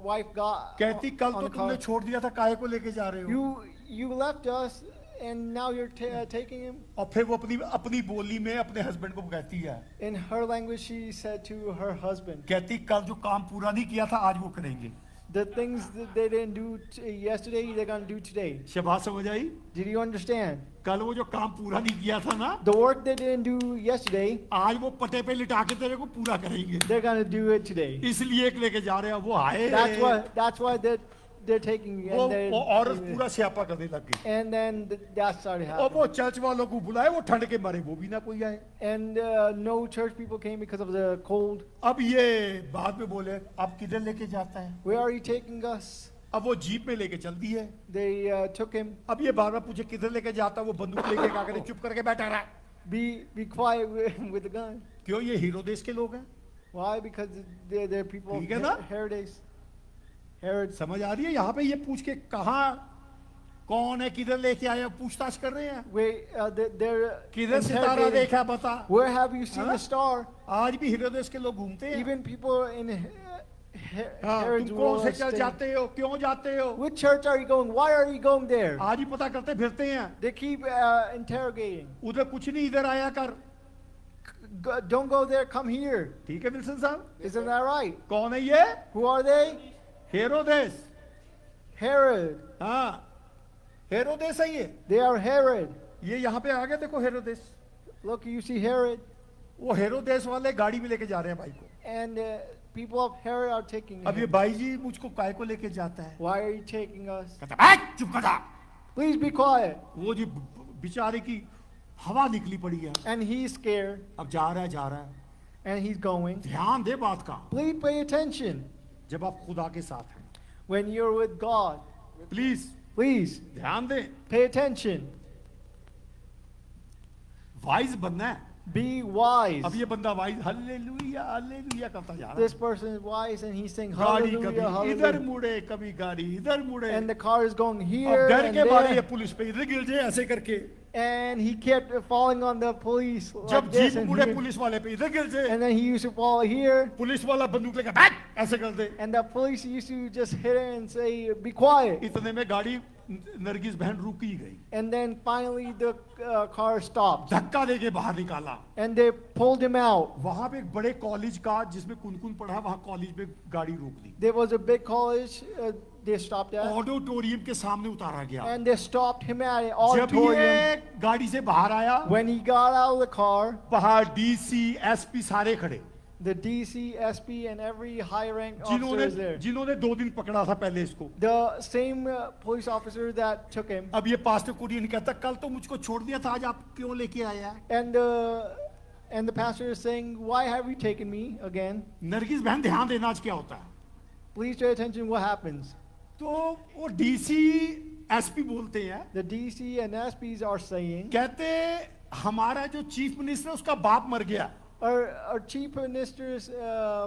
wife got कहती कल on तो the car. तुमने छोड़ दिया था, काहे को लेके जा रहे हो? You left us, and now you're taking him. और फिर वो अपनी बोली में अपने हस्बैंड को कहती है, In her language, she said to her husband, कहती कल जो काम पूरा नहीं किया था आज वो करेंगे। the things that they didn't do yesterday, they're going to do today. शबाश, समझ आई? Did you understand? कल वो जो काम पूरा नहीं किया था ना, The work they didn't do yesterday, आज वो पटे पे लिटा के तेरे को पूरा करेंगे। they're going to do it today. इसलिए एक लेके जा रहे हैं। वो आए, That's why they're taking you. वो औरत पूरा स्यापा करने लग गई। And then that started और happening. वो चर्च वालों को बुलाए, वो ठंड के मारे वो भी ना कोई आए। And no church people came because of the cold. अब ये बाद में बोले आप किधर लेके जाता है? Where are you taking us? अब वो जीप में लेके चलती है। They took him. अब ये बार बार पूछे किधर लेके जाता, वो बंदूक लेके क्या करे, चुप करके बैठा रहा। Be quiet with the gun. क्यों? ये हेरोदेस के लोग हैं। Why? Because they're people of ठीक है ना? Herod. समझ आ रही है? यहाँ पे ये पूछ के कहाँ कौन है, किधर लेके आया, पूछताछ कर रहे हैं। They're किधर सितारा interrogating. देखा बता। Where have you seen हाँ? the star? आज भी हेरोदेस के लोग घूमते हैं। Even people in हाँ, Herod's तुम कौन से world चल stay. जाते हो, क्यों जाते हो? Which church are you going? Why are you going there? आज ही पता करते फिरते हैं। They keep interrogating. उधर कुछ नहीं, इधर आया कर। Don't go there. Come here. ठीक है विल्सन साहब? Isn't that right? कौन है ये? Who are they? Herodes. Herod. हाँ, हेरोदेस है ये। They are Herod. ये यहाँ पे आ गए, देखो हेरोदेस। Look, you see Herod, वो हेरोदेस वाले गाड़ी में लेके जा रहे हैं भाई को। and people of Herod are taking अब ये him. भाई जी मुझको काय को लेके जाता है? Why are you taking us? कहता है, "ऐ, चुप कर जा।" Please be quiet. वो जी बेचारे की हवा निकली पड़ी है। And he's scared, अब जा रहा है, जा रहा है। and he's going. ध्यान दे बात का, Please pay attention जब आप खुदा के साथ हैं, when you're with God. Please Please ध्यान दे। pay attention. वाइज बनना है। Be wise. अब ये बंदा वाइज हालेलुया हालेलुया करता जा रहा This है। person is wise, and he's saying गाड़ी hallelujah, कभी इधर hallelujah. मुड़े, कभी गाड़ी इधर मुड़े। And the car is going अब here डर and के मारे ये there. पुलिस पे इधर गिर जाए ऐसे करके। And he kept falling on the police जब like this जीप and मुड़े here. पुलिस वाले पे इधर गिर जाए, And then he used to fall here. Police वाला बंदूक लेकर बैठ ऐसे कर दे। And the police used to just hit her and say, be quiet. इतने में गाड़ी नरगिस बहन रुकी गई, And then finally the car stopped. धक्का देके बाहर निकाला। And they pulled him out. वहां पे एक बड़े कॉलेज का जिसमें कुनकुन पढ़ा, वहां कॉलेज में गाड़ी रोक दी, There was a big college they stopped at. Auditorium के सामने उतारा गया। And they stopped him at an जब auditorium. ये गाड़ी से बाहर आया, When he got out of the car, बाहर डीसी एसपी सारे खड़े, the DC, SP, and every high-ranked officer is there. जिन्होंने 2 दिन पकड़ा था पहले इसको। The same police officer that took him. अब ये पास्टर कुरियन कहता, कल तो मुझको छोड़ दिया था, आज आप क्यों लेके आया? And the pastor is saying, why have you taken me again? Nargis बहन ध्यान देना आज क्या होता है। Please pay attention what happens. तो वो डीसी एसपी बोलते हैं, The DC and SPs are saying, कहते हमारा जो चीफ मिनिस्टर है उसका बाप मर गया। our chief minister's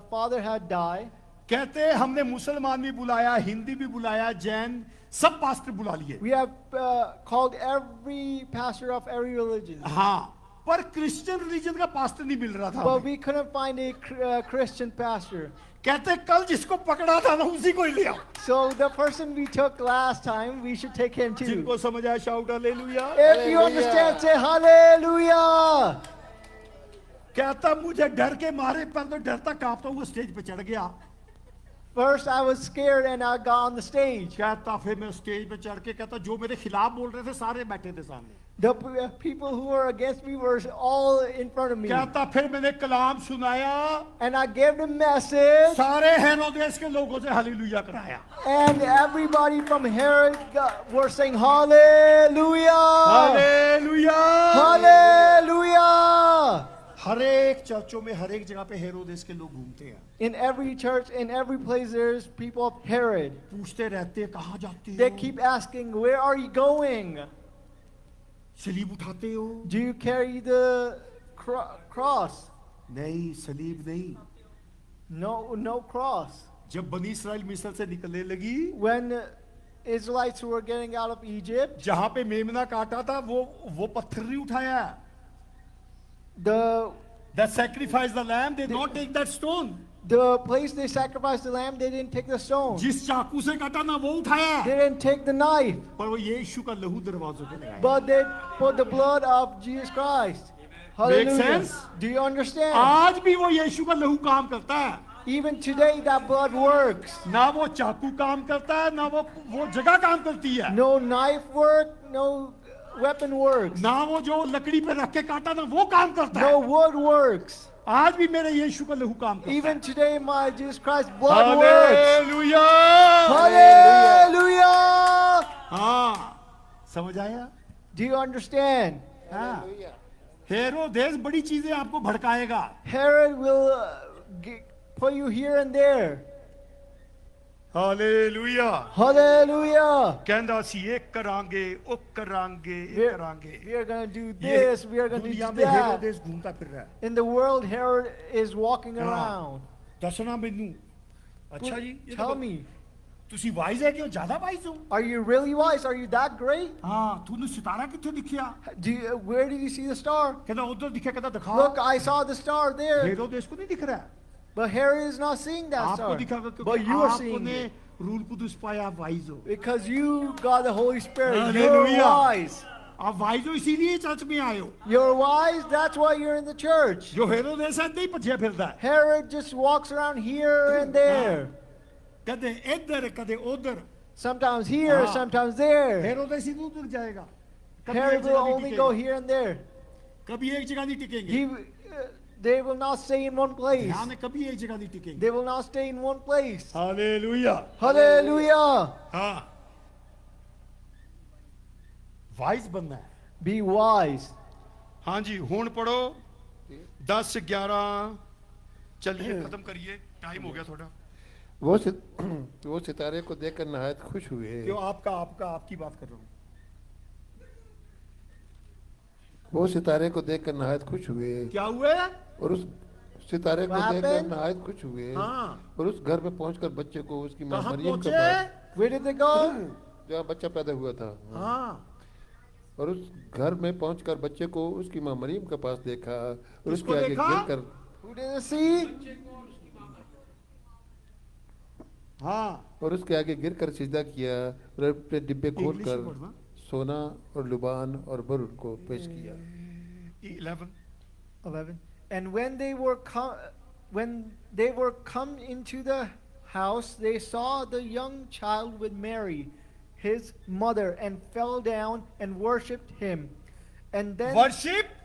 father had died. कहते हमने मुसलमान भी बुलाया, हिंदी भी बुलाया, जैन सब पास्टर बुला लिए। We have called every pastor of every religion. हाँ, पर क्रिश्चियन रिलीजन का पास्टर नहीं मिल रहा था। But we couldn't find a Christian pastor. कहते कल जिसको पकड़ा था ना उसी को ही ले आओ। So the person we took last time, we should take him too. जिनको समझ आया shout hallelujah. If you understand, say hallelujah. कहता मुझे डर के मारे पर तो डरता कांपता हुआ स्टेज पे चढ़ गया। First I was scared and I got on the stage. कहता फिर मैं स्टेज पे चढ़ के कहता जो मेरे खिलाफ बोल रहे थे सारे बैठे थे सामने। The people who were against me were all in front of me. कहता फिर मैंने कलाम सुनाया, And I gave the message, सारे हेरोदेस के लोगों से हालेलुया कराया। and everybody from Herod were saying hallelujah. Hallelujah. Hallelujah. हर एक चर्चों में हर एक जगह पे हेरोदेस के लोग घूमते हैं, In every church, in every place, there's people of Herod. पूछते रहते हैं कहाँ जाते They हो, keep asking, where are you going? सलीब उठाते हो? Do you carry the cross? नहीं, सलीब नहीं। No cross. जब बनी इस्राएल मिस्र से निकलने लगी, When Israelites were getting out of Egypt, जहाँ पे मेमना काटा था वो पत्थर नहीं उठाया। the That sacrifice the lamb, they not take that stone. place they sacrificed the lamb, they didn't take the stone. जिस चाकू से काटा ना वो उठाया, They didn't take the knife, पर वो यीशु का लहू दरवाजों पे लगाया। but they put the blood of Jesus Christ. Hallelujah. sense? Do you understand? आज भी वो यीशु का लहू काम करता है। Even today, that blood works. ना वो चाकू काम करता है, ना वो जगह काम करती है, No knife work, no weapon works. ना वो जो लकड़ी पे रख के काटा ना वो काम करता No है। wood works. आज भी मेरे यीशु का लहू काम करता है। Even today, my Jesus Christ blood works. Hallelujah. Hallelujah. हाँ, समझ आया? Do you understand? हाँ, हेरोदेस बड़ी चीजें आपको भड़काएगा। Herod will put you here and there. हालेलुया। Hallelujah. कहंदा सी ये करांगे, ओ करांगे, ये करांगे। We are going to do ये this, we are going to do दुनिया में that. हेरोदेस घूमता फिर रहा है। In the world, Herod is walking हाँ, around. दसना मैनू। अच्छा जी, ये Tell देखो, me, तुसी वाइज है क्यों? ज्यादा वाइज हो? are you really wise? Are you that great? हाँ, तूने सितारा किथे दिखया? Where did you see the star? कहता उधर दिखा, कहता दिखा। Look, I saw the star there. हेरोदेस को नहीं दिख रहा है। But Herod is not seeing that आपको star. दिखा But you are seeing आपने it. रूल कुदुस पाया, आप वाइज हो। Because you got the Holy Spirit. Hallelujah. You're wise. आप वाइज हो इसीलिए चर्च में आए हो। You're wise, that's why you're in the church. जो हेरोदेस है नहीं पछया फिरता है। Herod just walks around here and there. कदे इधर कदे उधर। Sometimes here, हाँ। sometimes there. हेरोदेस इधर उधर जाएगा। कभी Herod एक will जगह नहीं only go टिकेगा, here and there. कभी एक जगह नहीं टिकेंगे, He, they will not stay in one place. ध्यान है, कभी एक जगह नहीं टिकेंगे। They will not stay in one place. Hallelujah. Hallelujah. हाँ, वाइज बनना है। Be wise. हाँ जी, हुण पढ़ो 10-11, चलिए खत्म करिए, टाइम हो गया थोड़ा। वो सितारे को देखकर नहायत खुश हुए। क्यों आपकी बात कर रहा हूँ। वो सितारे को देखकर नहायत खुश हुए क्या हुए? और उस सितारे को What देखकर happened? नहायत खुश हुए हाँ, और उस घर में पहुंचकर बच्चे को उसकी मां कहाँ मरियम के पहुंचे? पास, Where did they go? जहाँ बच्चा पैदा हुआ था, हाँ, और उस घर में पहुंचकर बच्चे को उसकी मां मरियम के पास देखा और किसको उसके आगे देखा? गिरकर, Who did they see? हाँ, और उसके आगे गिरकर सिजदा किया और अपने डिब्बे इंग्लिश में खोलकर पढ़ना। सोना और लुबान और बर को पेश किया। 11, 11. And when they were come into the house, they saw the young child with Mary, his mother, and fell down and worshipped him. And then worship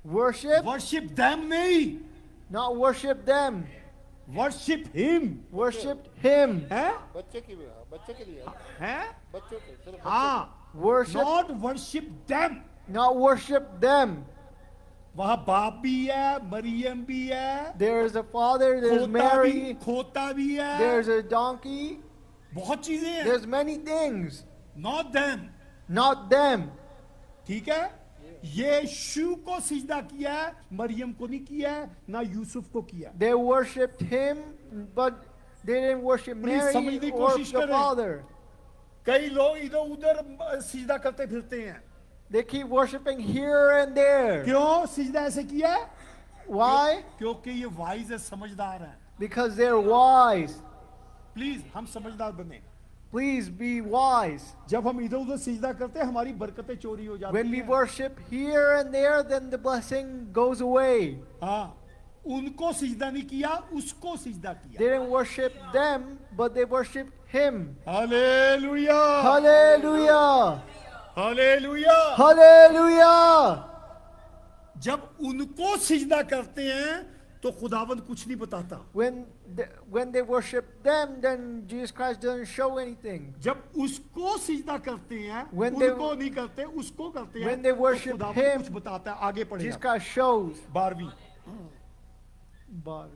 worship, them नहीं, not worship them, worship him worshipped him. है, बच्चे के लिए है, बच्चों के सिर्फ हाँ, Worship, not worship them. not worship them. वहाँ बाप भी है, मरियम भी है, There is a father, there's Mary, खोता भी है, there's a donkey, बहुत चीजें हैं, there's many things, not them. not them. ठीक है, यीशु को सिजदा किया है, मरियम को नहीं किया है, ना यूसुफ को किया है। They worshipped him, but they didn't worship Please, Mary समझने की or कोशिश the करें। father. कई लोग इधर उधर सिजदा करते फिरते हैं। They keep worshiping here and there. क्यों सिजदा ऐसे किया है? Why? क्योंकि ये वाइज है, समझदार है। Because they're wise. प्लीज हम समझदार बने। Please be wise. जब हम इधर उधर सिजदा करते हैं, हमारी बरकतें चोरी हो जाती When we हैं। worship here and there, then the blessing goes away. हाँ, उनको सिजदा नहीं किया, उसको सिजदा They किया। didn't worship them, but they worshiped him. Hallelujah, Hallelujah! Hallelujah. Hallelujah! जब उनको सिजदा करते हैं तो खुदावंद कुछ नहीं बताता। When they worship them, then Jesus Christ doesn't show anything. जब उसको सिजदा करते हैं, When they- उनको नहीं करते, उसको करते हैं, When they तो worship खुदावंद him, कुछ बताता है। आगे Jesus पढ़ेगा। Christ shows. 12वीं। But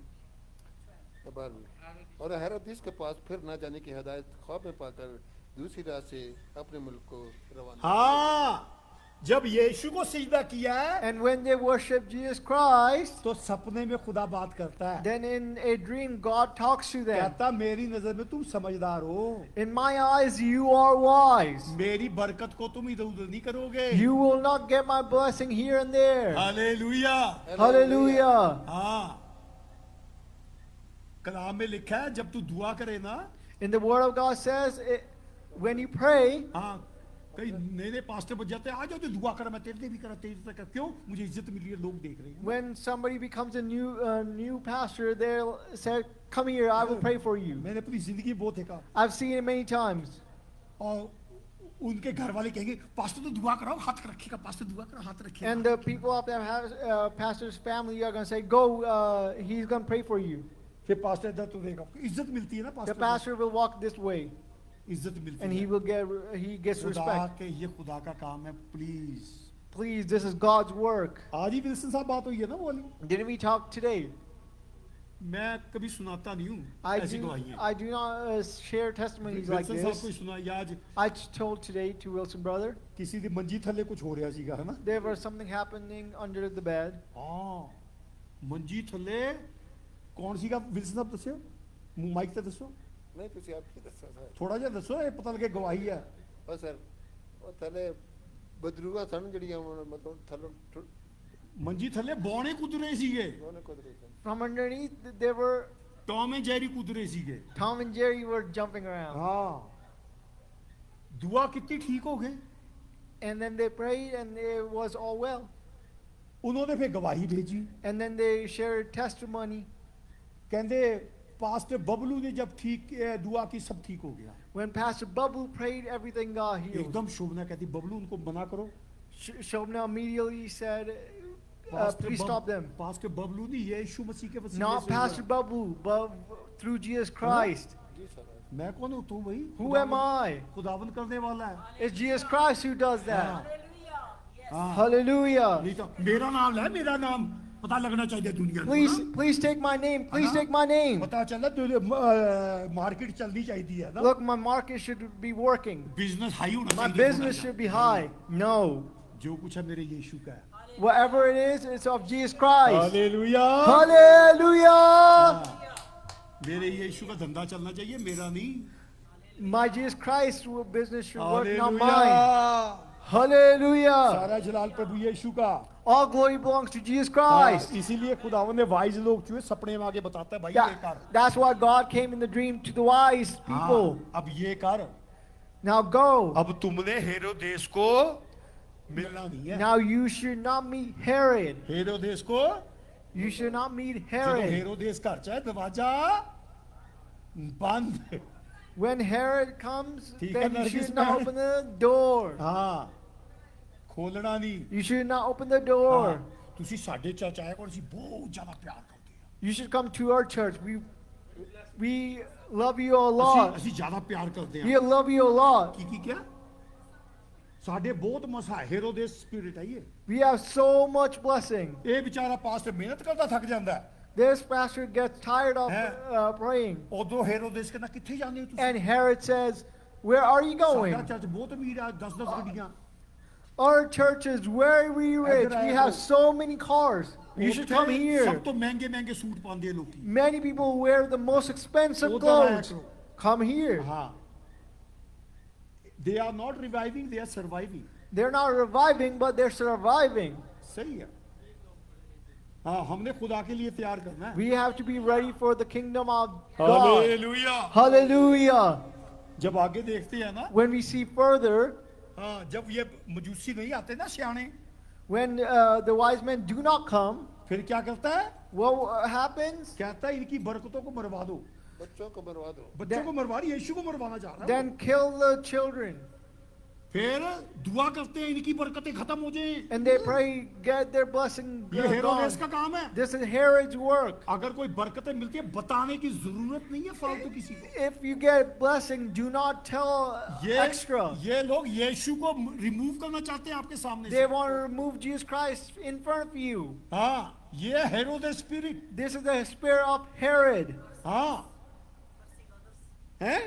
और हेरोदिस के पास फिर न जाने की हिदायत ख्वाब में पाकर दूसरी राह से अपने मुल्क को रवाना। हाँ, जब यीशु को सिजदा किया है and when they worship Jesus Christ, तो सपने में खुदा बात करता है, then in a dream God talks to them. कहता मेरी नजर में तुम समझदार हो, In my eyes, you are wise. मेरी बरकत को तुम इधर उधर नहीं करोगे। You will not get my blessing here and there. हालेलुया। Hallelujah. हाँ, कलाम में लिखा है जब तू दुआ करे ना, In the Word of God says, when you pray, हाँ, कई नए नए पास्टर बन जाते हैं, आ जाओ तो दुआ करा, मैं तेरे लिए भी करा, तेरे लिए करा। क्यों? मुझे इज्जत मिली है, लोग देख रहे हैं। when somebody becomes a new pastor, they'll say, "Come here, I will pray for you." मैंने अपनी जिंदगी में बहुत देखा, I've seen it many times. और उनके घर वाले कहेंगे पास्टर तो दुआ कराओ, हाथ रखेगा, पास्टर दुआ करो, हाथ रखेगा। And the people of that pastor's family are going to say, "Go, he's going to pray for you." फिर पास्टर इधर तो देगा, इज्जत मिलती है ना The पास्टर को, pastor will walk this way, इज्जत मिलती and है। he gets खुदा respect. के ये खुदा का काम है, please. Please, this is God's work. आज ही विल्सन साहब बात हुई है ना वो वाली, Didn't we talk today? मैं कभी सुनाता नहीं हूँ ऐसी गवाहियाँ। I do not share testimonies like Wilson साहब को this. सुनाई आज, I told today to Wilson brother, किसी ਦੀ ਮੰਜੀ ਥੱਲੇ ਕੁਝ ਹੋ ਰਿਹਾ ਸੀਗਾ, है ना? there was something happening under the bed. हाँ, ਮੰਜੀ ਥੱਲੇ ਕੌਣ ਸੀਗਾ? ਵਿਲसन ਸਾਹਿਬ ਦੱਸਿਓ, ਮਾਈਕ ਤੇ ਦੱਸੋ, नहीं तुसी आपकी दसो सर। ਥੋੜਾ ਜਿਹਾ ਦੱਸੋ, ਇਹ ਪਤਾ ਲੱਗੇ ਗਵਾਹੀ ਹੈ। ओ सर ओ थले बदरूगा सन जड़ियां मतलब थलो ਮੰਜੀ ਥੱਲੇ ਬੌਣੇ ਕੁੱਦ ਰਹੇ ਸੀਗੇ, उन्होंने को दे From underneath, there were Tom and Jerry ਕੁੱਦ ਰਹੇ ਸੀਗੇ। Tom and Jerry were jumping around. हाँ, दुआ कितनी ठीक हो गई, And then they prayed, and it was all well. उन्होंने फिर गवाही भेजी, And then they shared testimony. कहते पास्टर बबलू ने जब ठीक दुआ की सब ठीक हो गया। When Pastor Babu prayed, everything got healed. एकदम शोभना कहती बबलू उनको मना करो। Shobna immediately said, please stop them. Pastor Bablu ने यीशु मसीह के वसीले Not से Pastor हुआ। Babu, but through Jesus Christ. मैं कौन हूँ तू भाई? Who am I? खुदावन करने वाला है। It's Jesus Christ who does that. हाँ, हाँ। Hallelujah. नहीं तो मेरा नाम है, मेरा नाम पता लगना चाहिए दुनिया को। Please take my name. Please take my name. पता चला तो मार्केट चलनी चाहिए है ना। Look, my market should be working. Business high होना My चाहिए। business should be high. No. जो कुछ है मेरे यीशु का है। Whatever it is, it's of Jesus Christ. Hallelujah. Hallelujah. मेरे यीशु का धंधा चलना चाहिए, मेरा नहीं। My Jesus Christ business should work, not mine. Hallelujah. Hallelujah. सारा जलाल प्रभु यीशु का। All glory belongs to Jesus Christ. इसीलिए खुदावन ने वाइज लोग जो है सपने में आगे बताता है भाई ये कर। That's why God came in the dream to the wise people. हाँ, अब ये कर। Now go. अब तुमने हेरोदेस को मिलना नहीं है। Now you should not meet Herod. हेरोदेस को You should not meet जब Herod. हेरोदेस घर चाहे दरवाजा बंद। When Herod comes, ठीक है, then you Nargis should not बहन। open the door. हाँ, खोलना नहीं। You should not open the door. हाँ, ਤੁਸੀਂ ਸਾਡੇ ਚਰਚ ਆਇਆ ਕਰੋ, ਅਸੀਂ ਬਹੁਤ ਜ਼ਿਆਦਾ ਪਿਆਰ ਕਰਦੇ ਹਾਂ। You should come to our church. We love you a lot. ਅਸੀਂ ਜ਼ਿਆਦਾ ਪਿਆਰ ਕਰਦੇ We ਹਾਂ। love you a lot. ਕੀ ਕਿਹਾ? ਸਾਡੇ ਬਹੁਤ ਮਸਾ ਹੈਰੋਦੇਸ ਸਪਿਰਿਟ ਹੈ ਇਹ। We have so much blessing. ਇਹ ਵਿਚਾਰਾ ਪਾਸਟਰ ਮਿਹਨਤ ਕਰਦਾ ਥੱਕ ਜਾਂਦਾ ਹੈ। This pastor gets tired of praying. ਉਦੋਂ ਹੈਰੋਦੇਸ ਕਹਿੰਦਾ ਕਿੱਥੇ ਜਾਂਦੇ ਹੋ ਤੁਸੀਂ? And Herod says, where are you going? ਸਾਡਾ ਚਰਚ ਬਹੁਤ ਅਮੀਰ ਆ, 10-10 ਗੱਡੀਆਂ। Our church is very rich. We have so many cars. You should come ਸਭ here. ਤੋਂ ਮਹਿੰਗੇ ਸੂਟ ਪਾਉਂਦੇ ਆ ਲੋਕੀ। Many people wear the most expensive ਉਧਰ ਆਇਆ clothes. ਕਰੋ। Come here. ਹਾਂ। They are not reviving, they are surviving. They're not reviving, but they're surviving. सही है। हाँ, हमने खुदा के लिए तैयार करना है। We have to be ready for the kingdom of God. Hallelujah. Hallelujah. जब आगे देखते हैं ना, When we see further, हाँ, जब ये मजूसी नहीं आते ना सियाने, when the wise men do not come, फिर क्या करता है? what happens? कहता है इनकी बरकतों को मरवा दो। बच्चों को मरवा दो। बच्चों को मरवा रही, यीशु को मरवाना चाह रहा है। Then kill the children. फिर दुआ करते हैं इनकी बरकतें खत्म हो जाएं। And they pray, get their blessing ये हेरोदेस का gone. काम है। This is Herod's work. अगर कोई बरकतें मिलती है बताने की जरूरत नहीं है फालतू किसी को। If you get blessing, do not tell extra. ये लोग यीशु को रिमूव करना चाहते हैं आपके सामने They से। want to remove Jesus Christ in front of you. हाँ, ये हेरोदेस spirit. This is the spirit of Herod. हाँ, हैं?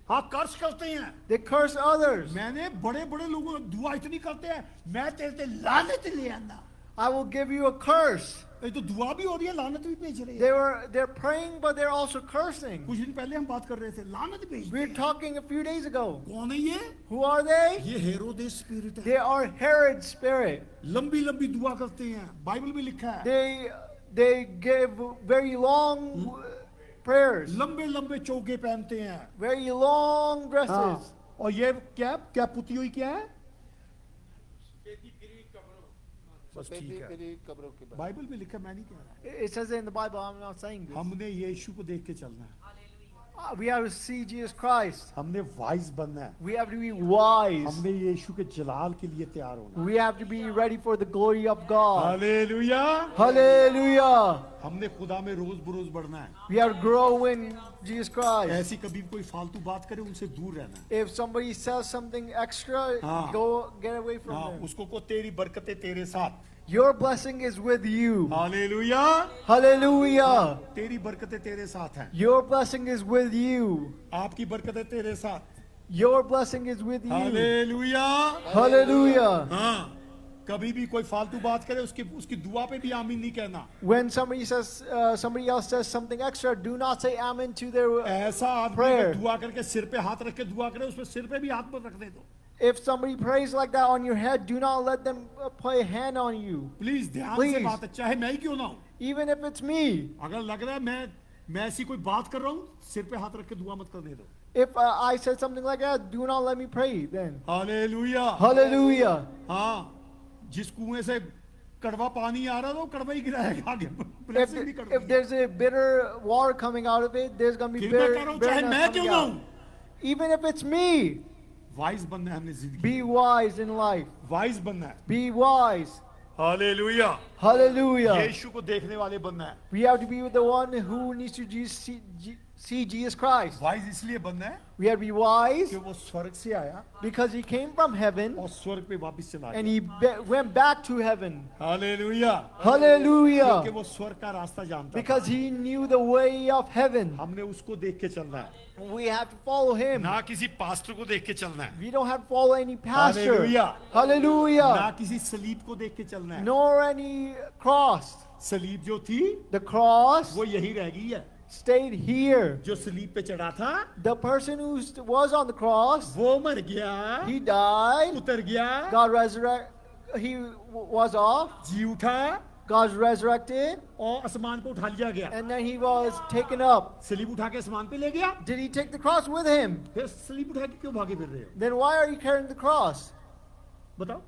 हाँ, कर्ज करते हैं। They curse others. मैंने बड़े बड़े लोगों दुआ इतनी करते हैं, मैं तेरे ते लानत ले आना। I will give you a curse. ये तो दुआ भी हो रही है, लानत भी भेज रहे हैं। They're praying, but they're also cursing. कुछ दिन पहले हम बात कर रहे थे, लानत भेज We were रहे हैं। talking a few days ago. कौन है ये? Who are they? ये हेरोदेस स्पिरिट है। They are Herod's spirit. लंबी लंबी दुआ करते हैं, बाइबल में लिखा है। They give very long prayers, लंबे लंबे चौके पहनते हैं। very long dresses. और ये क्या पुती हुई क्या है? बस ठीक है। मेरी कब्रों के बाद बाइबल में लिखा, मैं नहीं कह रहा। It says it in the Bible. I'm not saying this. हमने यीशु को देख के चलना है। We have to see Jesus Christ. हमने वाइज बनना है। We have to be wise. हमने यीशु के जलाल के लिए तैयार होना है। We have to be ready for the glory of God. Hallelujah. Hallelujah. हमने खुदा में रोज बरोज बढ़ना है। We have to grow in Jesus Christ. ऐसी कभी कोई फालतू बात करे उनसे दूर रहना है। If somebody says something extra, हाँ। go get away from हाँ, them. उसको को तेरी बरकतें तेरे साथ। Your blessing is with you. Hallelujah. Hallelujah. तेरी बरकतें तेरे साथ हैं। Your blessing is with you. आपकी बरकतें तेरे साथ। Your blessing is with you. Hallelujah. Hallelujah. हाँ, कभी भी कोई फालतू बात करे उसकी दुआ पे भी आमीन नहीं कहना। When somebody else says something extra, do not say amen to their. ऐसा आदमी Prayer. अगर दुआ करके सिर पे हाथ रख के दुआ करे, उस पे सिर पे भी हाथ मत रखने दो। If somebody prays like that on your head, do not let them put a hand on you. Please ध्यान से Please. बात है, चाहे मैं ही क्यों ना हूं। Even if it's me. अगर लग रहा है मैं ऐसी कोई बात कर रहा हूं, सिर पे हाथ रख के दुआ मत करने दो। If I said something like that, do not let me pray then. Hallelujah. Hallelujah. हाँ, जिस कुएं से कड़वा पानी आ रहा तो कड़वा ही गिराएगा आगे, If, ब्लेसिंग भी कड़वा if there's a bitter water coming out of it, there's going to be फिर मैं कह रहा हूं, चाहे bitterness मैं क्यों coming ना out. हूं, Even if it's me, wise बनना है हमने जिंदगी, be wise in life. Wise बनना है। Be wise. Hallelujah, Hallelujah. यीशु को देखने वाले बनना है। We have to be the one who needs to see Jesus Christ. Wise इसलिए बनना है We have to be wise कि वो स्वर्ग से आया because he came from heaven और स्वर्ग पे वापस चला and गया। he went back to heaven. Hallelujah, क्योंकि Hallelujah. वो स्वर्ग का रास्ता जानता था। Because he knew the way of heaven. हमने उसको देख के चलना है, We have to follow him. ना किसी पास्टर को देख के चलना है, We don't have to follow any pastor. Hallelujah. ना Hallelujah. किसी सलीब को देख के चलना है। Nor any cross. सलीब जो थी The cross वो यही रह गई है, stayed here. जो सलीब पे चढ़ा था The person who was on the cross, वो मर गया, he died. उतर गया, God resurrected. He was off. जी उठा God resurrected. और आसमान को उठा लिया गया। And then he was taken up. सलीब उठा के आसमान पे ले गया, Did he take the cross with him? फिर सलीब उठा के क्यों भागे फिर रहे हो? Then why are you carrying the cross? बताओ।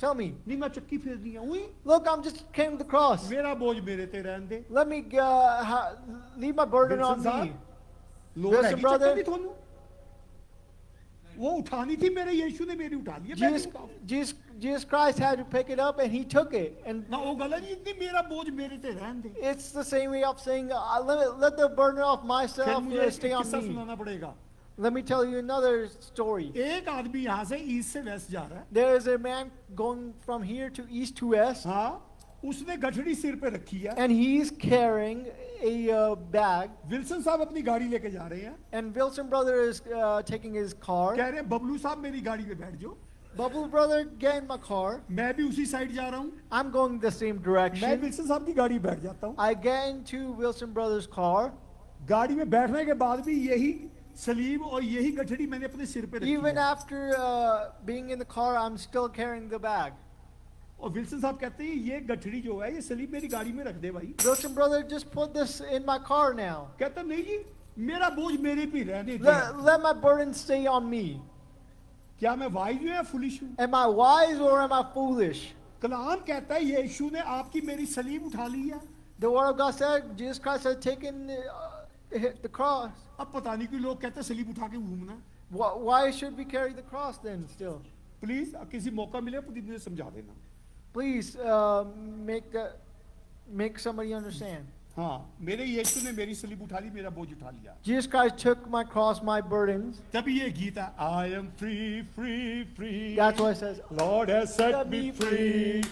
Tell me. नहीं मैं चक्की फेर दी है, उई, Look, I'm just carrying the cross. मेरा बोझ मेरे ते रहने दे। Let me leave my burden on Wilson me. लोग Wilson हैगी brother. चक्कर नहीं थोनू, वो उठानी थी, मेरे यीशु ने मेरी उठा ली है, मैं Jesus, नहीं उठाऊं। Jesus Christ had to pick it up and he took it. And ना वो गलत नहीं, इतनी मेरा बोझ मेरे ते रहने दे। it's the same way of saying, let the burden of फिर myself मुझे एक stay on किस्सा me. सुनाना पड़ेगा। Let me tell you another story. एक आदमी यहाँ से ईस्ट से वेस्ट जा रहा है, There is a man going from here to east to west, हाँ, उसने गठड़ी सिर पे रखी है। and he's carrying a bag. Wilson साहब अपनी गाड़ी लेके जा रहे हैं, And Wilson brother is taking his car. कह रहे हैं बबलू साहब मेरी गाड़ी में बैठ जाओ, Bubble brother, get in my car. मैं भी उसी साइड जा रहा हूँ, I'm going the same मैं direction. विल्सन साहब की गाड़ी में बैठ जाता हूँ। I get into Wilson brother's car. गाड़ी में बैठने के बाद भी यही सलीब और यही गठड़ी मैंने अपने सिर पे रखी Even है। after being in the car, I'm still carrying the bag. और विल्सन साहब कहते हैं ये गठड़ी जो है ये सलीब मेरी गाड़ी में रख दे भाई। Wilson brother, just put this in my car now. कहता नहीं जी, मेरा बोझ मेरे पे रहने दे। Let my burden stay on me. क्या मैं वाइज हूँ या फुलिश हूँ? Am I wise or am I foolish? कलाम कहता है यीशु ने आपकी मेरी सलीब उठा ली है। The word of God said Jesus Christ had taken the cross. अब पता नहीं क्यों लोग कहते हैं सलीब उठा के घूमना। Why should we carry the cross then still? Please किसी मौका मिले तो मुझे समझा देना। Please make somebody understand. हाँ, मेरे यीशु ने मेरी सलीब उठा ली, मेरा बोझ उठा लिया। Jesus Christ took my cross, my burdens. तभी ये गीत है, I am free, free, free. That's what it says. Lord has set me free.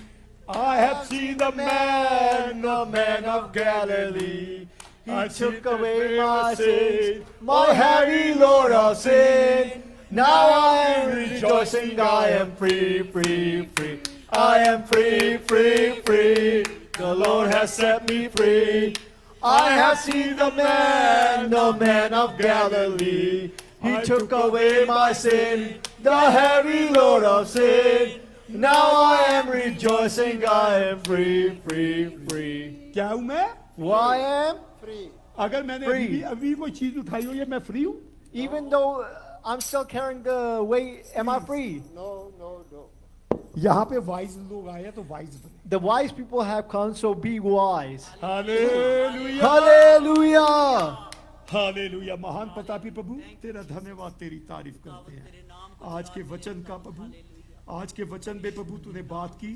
I have seen the man of Galilee. He took away my sins, my heavy load of sin. Now I am rejoicing, I am free, free, free. I am free, free, free. The Lord has set me free. I have seen the man of Galilee. He took away my sin, the heavy load of sin. Now I am rejoicing, I am free, free, free. क्या हूँ मैं? Who I am? Free. अगर मैंने Free. अभी कोई चीज उठाई हो, ये मैं फ्री हूँ? Even though I'm still carrying the weight, am I free? No, no, no. यहाँ पे वाइज लोग आए तो वाइज बने। The wise people have come, so be wise. Hallelujah, Hallelujah! Hallelujah. महान प्रतापी प्रभु, तेरा धन्यवाद, तेरी तारीफ करते हैं आज के वचन का प्रभु। आज के वचन में प्रभु तूने बात की,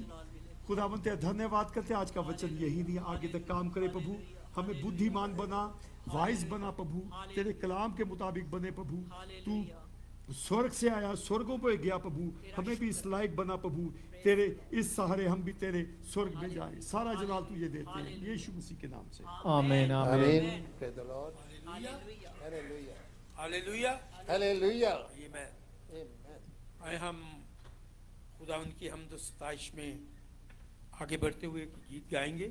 खुदावंत तेरा धन्यवाद करते हैं। आज का वचन यही नहीं, आगे तक काम करे प्रभु। हमें बुद्धिमान बना, वाइज बना प्रभु, तेरे कलाम के मुताबिक बने प्रभु। तू स्वर्ग से आया, स्वर्गों पे गया प्रभु, हमें भी इस लायक बना प्रभु। तेरे इस सहारे हम भी तेरे स्वर्ग में जाएं। सारा जलाल तुझे देते हैं यीशु मसीह के नाम से। Amen, amen. Amen. Praise the Lord. Hallelujah. Hallelujah. Hallelujah. आमीन। Amen. आए हम खुदा उनकी हमद सताइश में आगे बढ़ते हुए गीत गाएंगे।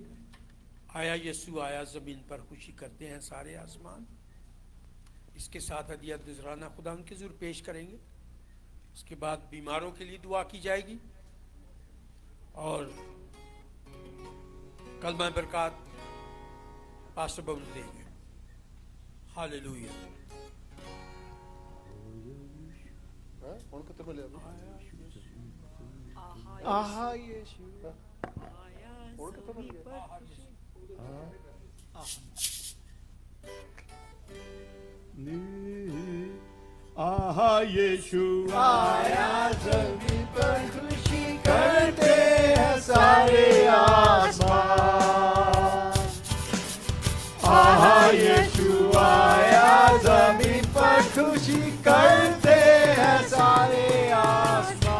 आया यीशु आया, ज़मीन पर खुशी करते हैं सारे आसमान। इसके साथ हदिया नजराना खुदा उनके ज़रूर पेश करेंगे। उसके बाद बीमारों के लिए दुआ की जाएगी और कलमा बरकत पास्टर बबलू देंगे। हालेलुया। हाँ, कौन कहते बोले अभी? Aha, Yeshua. आहा यीशु आया जमीन पर खुशी करते हैं सारे आसमान। आहा यीशु आया जमीन पर खुशी करते हैं सारे आसमान।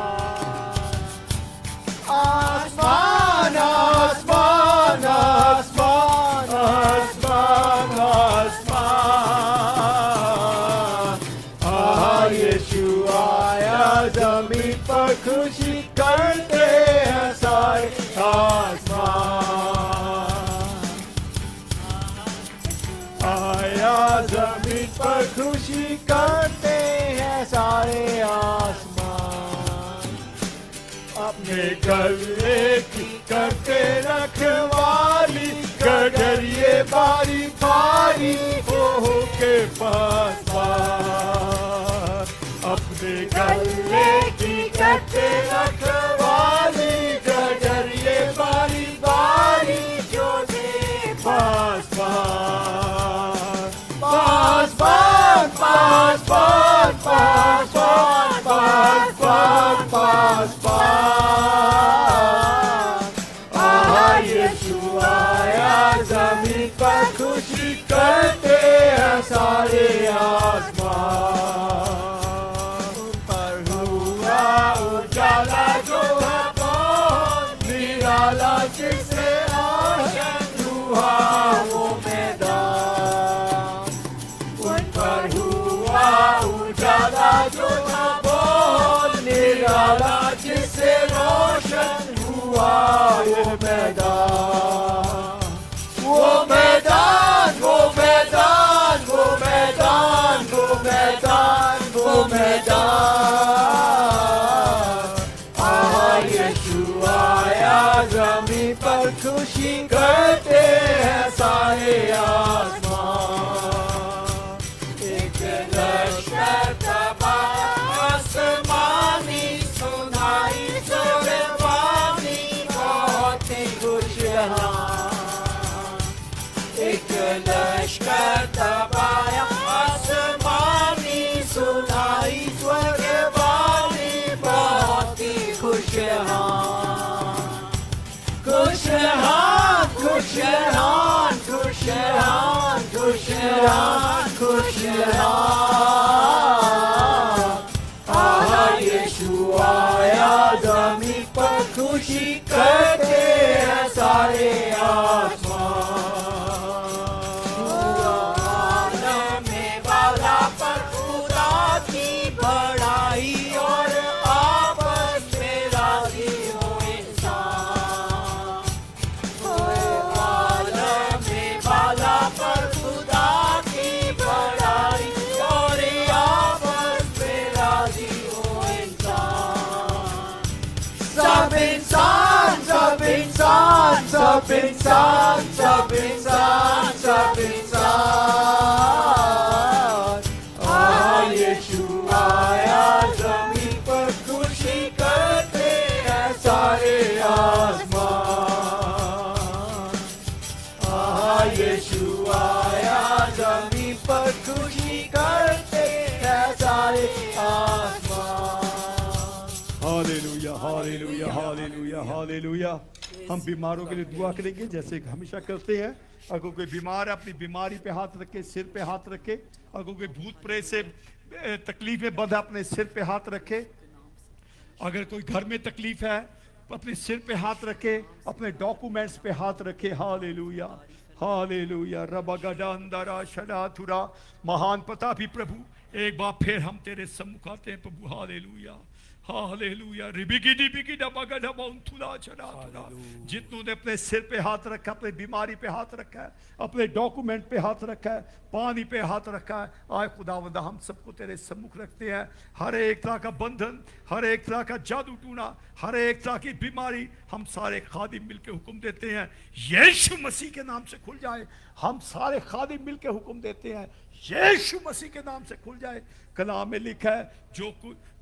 आसमान आसमान आसमान आसमान आसमान। आहा यीशु आया जमीन पर खुशी करते हैं सारे आसमान। आया जमीन पर खुशी करते हैं सारे आसमान। अपने गले की करते रखवाली गडरिए बारी बारी हो के पास पार। अपने गले की करते रखवाली गडरिए बारी बारी जो दे पास पार। पास पार पास पार पास पार पास पार पास पार। आहा यीशु आया जमीन पर खुशी करते हैं सारे आसमान। पर हुआ उजाला जो है बहुत निराला जिसे रोशन हुआ वो मैदान। उन पर हुआ उजाला जो था बहुत निराला जिसे रोशन हुआ वो मैदान। वो मैदान वो मैदान वो मैदान वो मैदान वो मैदान। आहा यीशु आया जमीन पर खुशी करते हैं सारे आसमान। एक लश्कर तबाह आसमानी सुनाई सुरवानी बहुत ही खुशहाल। एक लश्कर तबाह आसमानी सुनाई स्वर्गवाणी बहुत ही खुशहाल। खुशहाल खुशहाल खुशहाल खुशहाल खुशहाल। आहा यीशु आया जमीन पर खुशी करते हैं सारे आसमान। में वाला पर खुदा की बड़ाई और आपस में राजी हो इंसान। में वाला पर खुदा की बड़ाई और आपस में राजी हो इंसान। सब इंसान सब इंसान सब इंसान सब इंसान सब इंसान। आहा यीशु आया जमीन पर खुशी करते हैं सारे आसमान। आहा यीशु आया जमीन पर खुशी करते हैं सारे आसमान। Hallelujah hallelujah hallelujah hallelujah. हम बीमारों के लिए दुआ करेंगे जैसे कि हमेशा करते हैं। अगर कोई बीमार है अपनी बीमारी पे हाथ रखे, सिर पे हाथ रखे। अगर कोई भूत प्रेत से तकलीफ में बंधा अपने सिर पे हाथ रखे। अगर कोई घर में तकलीफ है अपने सिर पे हाथ रखे, अपने डॉक्यूमेंट्स पे हाथ रखे। Hallelujah hallelujah. रबगडांदरा शडाथुरा। महान प्रतापी प्रभु, एक बार फिर हम तेरे सम्मुख आते हैं प्रभु। Hallelujah hallelujah. रिबिगी डिबिगी डबगा डबाउंथुला चढ़ा। जितनों ने अपने सिर पे हाथ रखा, अपने बीमारी पे हाथ रखा है, अपने डॉक्यूमेंट पे हाथ रखा है, पानी पे हाथ रखा है, आए खुदावंदा हम सबको तेरे सम्मुख रखते हैं। हर एक तरह का बंधन, हर एक तरह का जादू टूना, हर एक तरह की बीमारी हम सारे खादिम मिलके हुक्म देते हैं यीशु मसीह के नाम से खुल जाए। हम सारे खादिम मिलके हुक्म देते हैं यीशु मसीह के नाम से खुल जाए। कलाम में लिखा है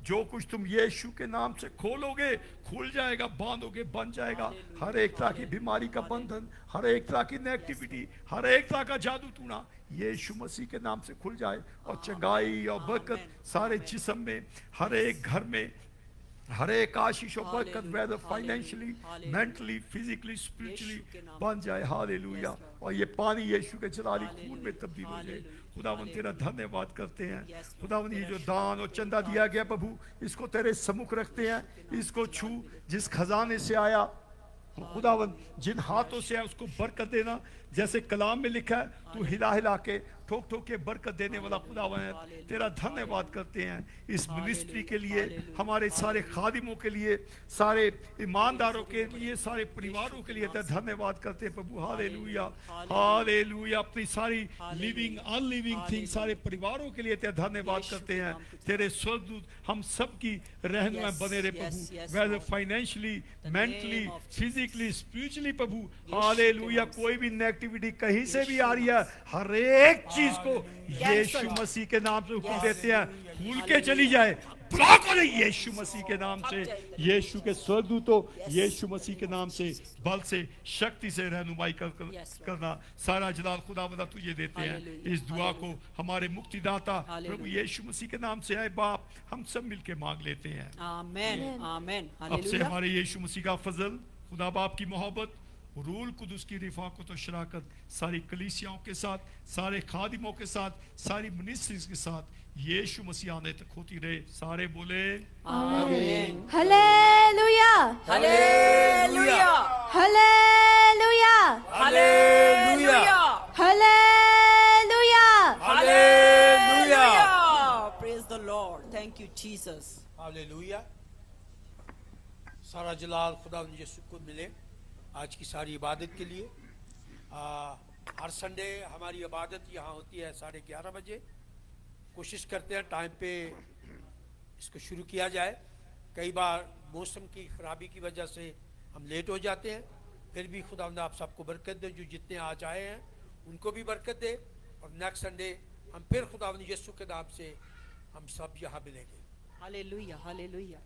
जो कुछ तुम यीशु के नाम से खोलोगे खुल जाएगा, बांधोगे बन जाएगा। हर एक तरह की बीमारी का बंधन, हर एक तरह की नेगेटिविटी, हर एक तरह का जादू टूना यीशु मसीह के नाम से खुल जाए, और चंगाई और बरकत सारे जिस्म में, हर एक घर में, हर एक आशीष और बरकत, whether financially, mentally, physically, spiritually बन जाए। हालेलुया। और ये पानी यीशु के जलाली खून में तब्दील हो जाए। खुदावन तेरा धन्यवाद करते हैं। खुदावन ये जो दान और चंदा दिया गया प्रभु, इसको तेरे सम्मुख रखते हैं। इसको छू, जिस खजाने से आया खुदावन, जिन हाथों से आया उसको बरकत देना। जैसे कलाम में लिखा है, तू हिला हिला के ठोक ठोक के बरकत देने वाला खुदावन है। तेरा धन्यवाद करते हैं इस मिनिस्ट्री के लिए, हमारे सारे खादिमों के लिए, सारे ईमानदारों के लिए, सारे परिवारों के लिए तेरा धन्यवाद करते हैं प्रभु। Hallelujah, hallelujah. अपनी सारी लिविंग अनलिविंग थिंग सारे परिवारों के लिए तेरा धन्यवाद करते हैं। तेरे स्वर्गदूत हम सब की रहनुमाई बने रहे प्रभु, whether financially, mentally, physically, spiritually प्रभु। हालेलुया। कोई भी नेगेटिविटी कहीं से भी आ रही है, हर एक चीज को यीशु मसीह के नाम से हुक्म देते हैं, खुल के चली जाए, ब्लॉक हो जाए यीशु मसीह के नाम से। यीशु के स्वर्गदूतों, यीशु मसीह के नाम से बल से, शक्ति से रहनुमाई करना। सारा जलाल खुदावंद तुझे देते हैं। इस दुआ को हमारे मुक्तिदाता प्रभु यीशु मसीह के नाम से आए बाप, हम सब मिलके मांग लेते हैं। आमेन, आमेन, अब से हमारे यीशु मसीह का फजल, खुदा बाप की मोहब्बत, रूल कुदुस की रिफाकत और शराकत सारी कलीसियाओं के साथ, सारे खादिमों के साथ, सारी मिनिस्ट्रीज के साथ यीशु मसीह आने तक होती रहे। सारे बोले आमीन। Hallelujah, hallelujah, hallelujah, hallelujah, hallelujah, hallelujah. Praise the Lord. Thank you, Jesus. Hallelujah. सारा जलाल खुदा यीशु को मिले आज की सारी इबादत के लिए। हर संडे हमारी इबादत यहाँ होती है 11:30 बजे। कोशिश करते हैं टाइम पे इसको शुरू किया जाए। कई बार मौसम की खराबी की वजह से हम लेट हो जाते हैं, फिर भी खुदावंद आप सबको बरकत दे। जो जितने आज आए हैं उनको भी बरकत दे, और नेक्स्ट संडे हम फिर खुदावंद यीशु के नाम से हम सब यहाँ मिलेंगे। Hallelujah, hallelujah.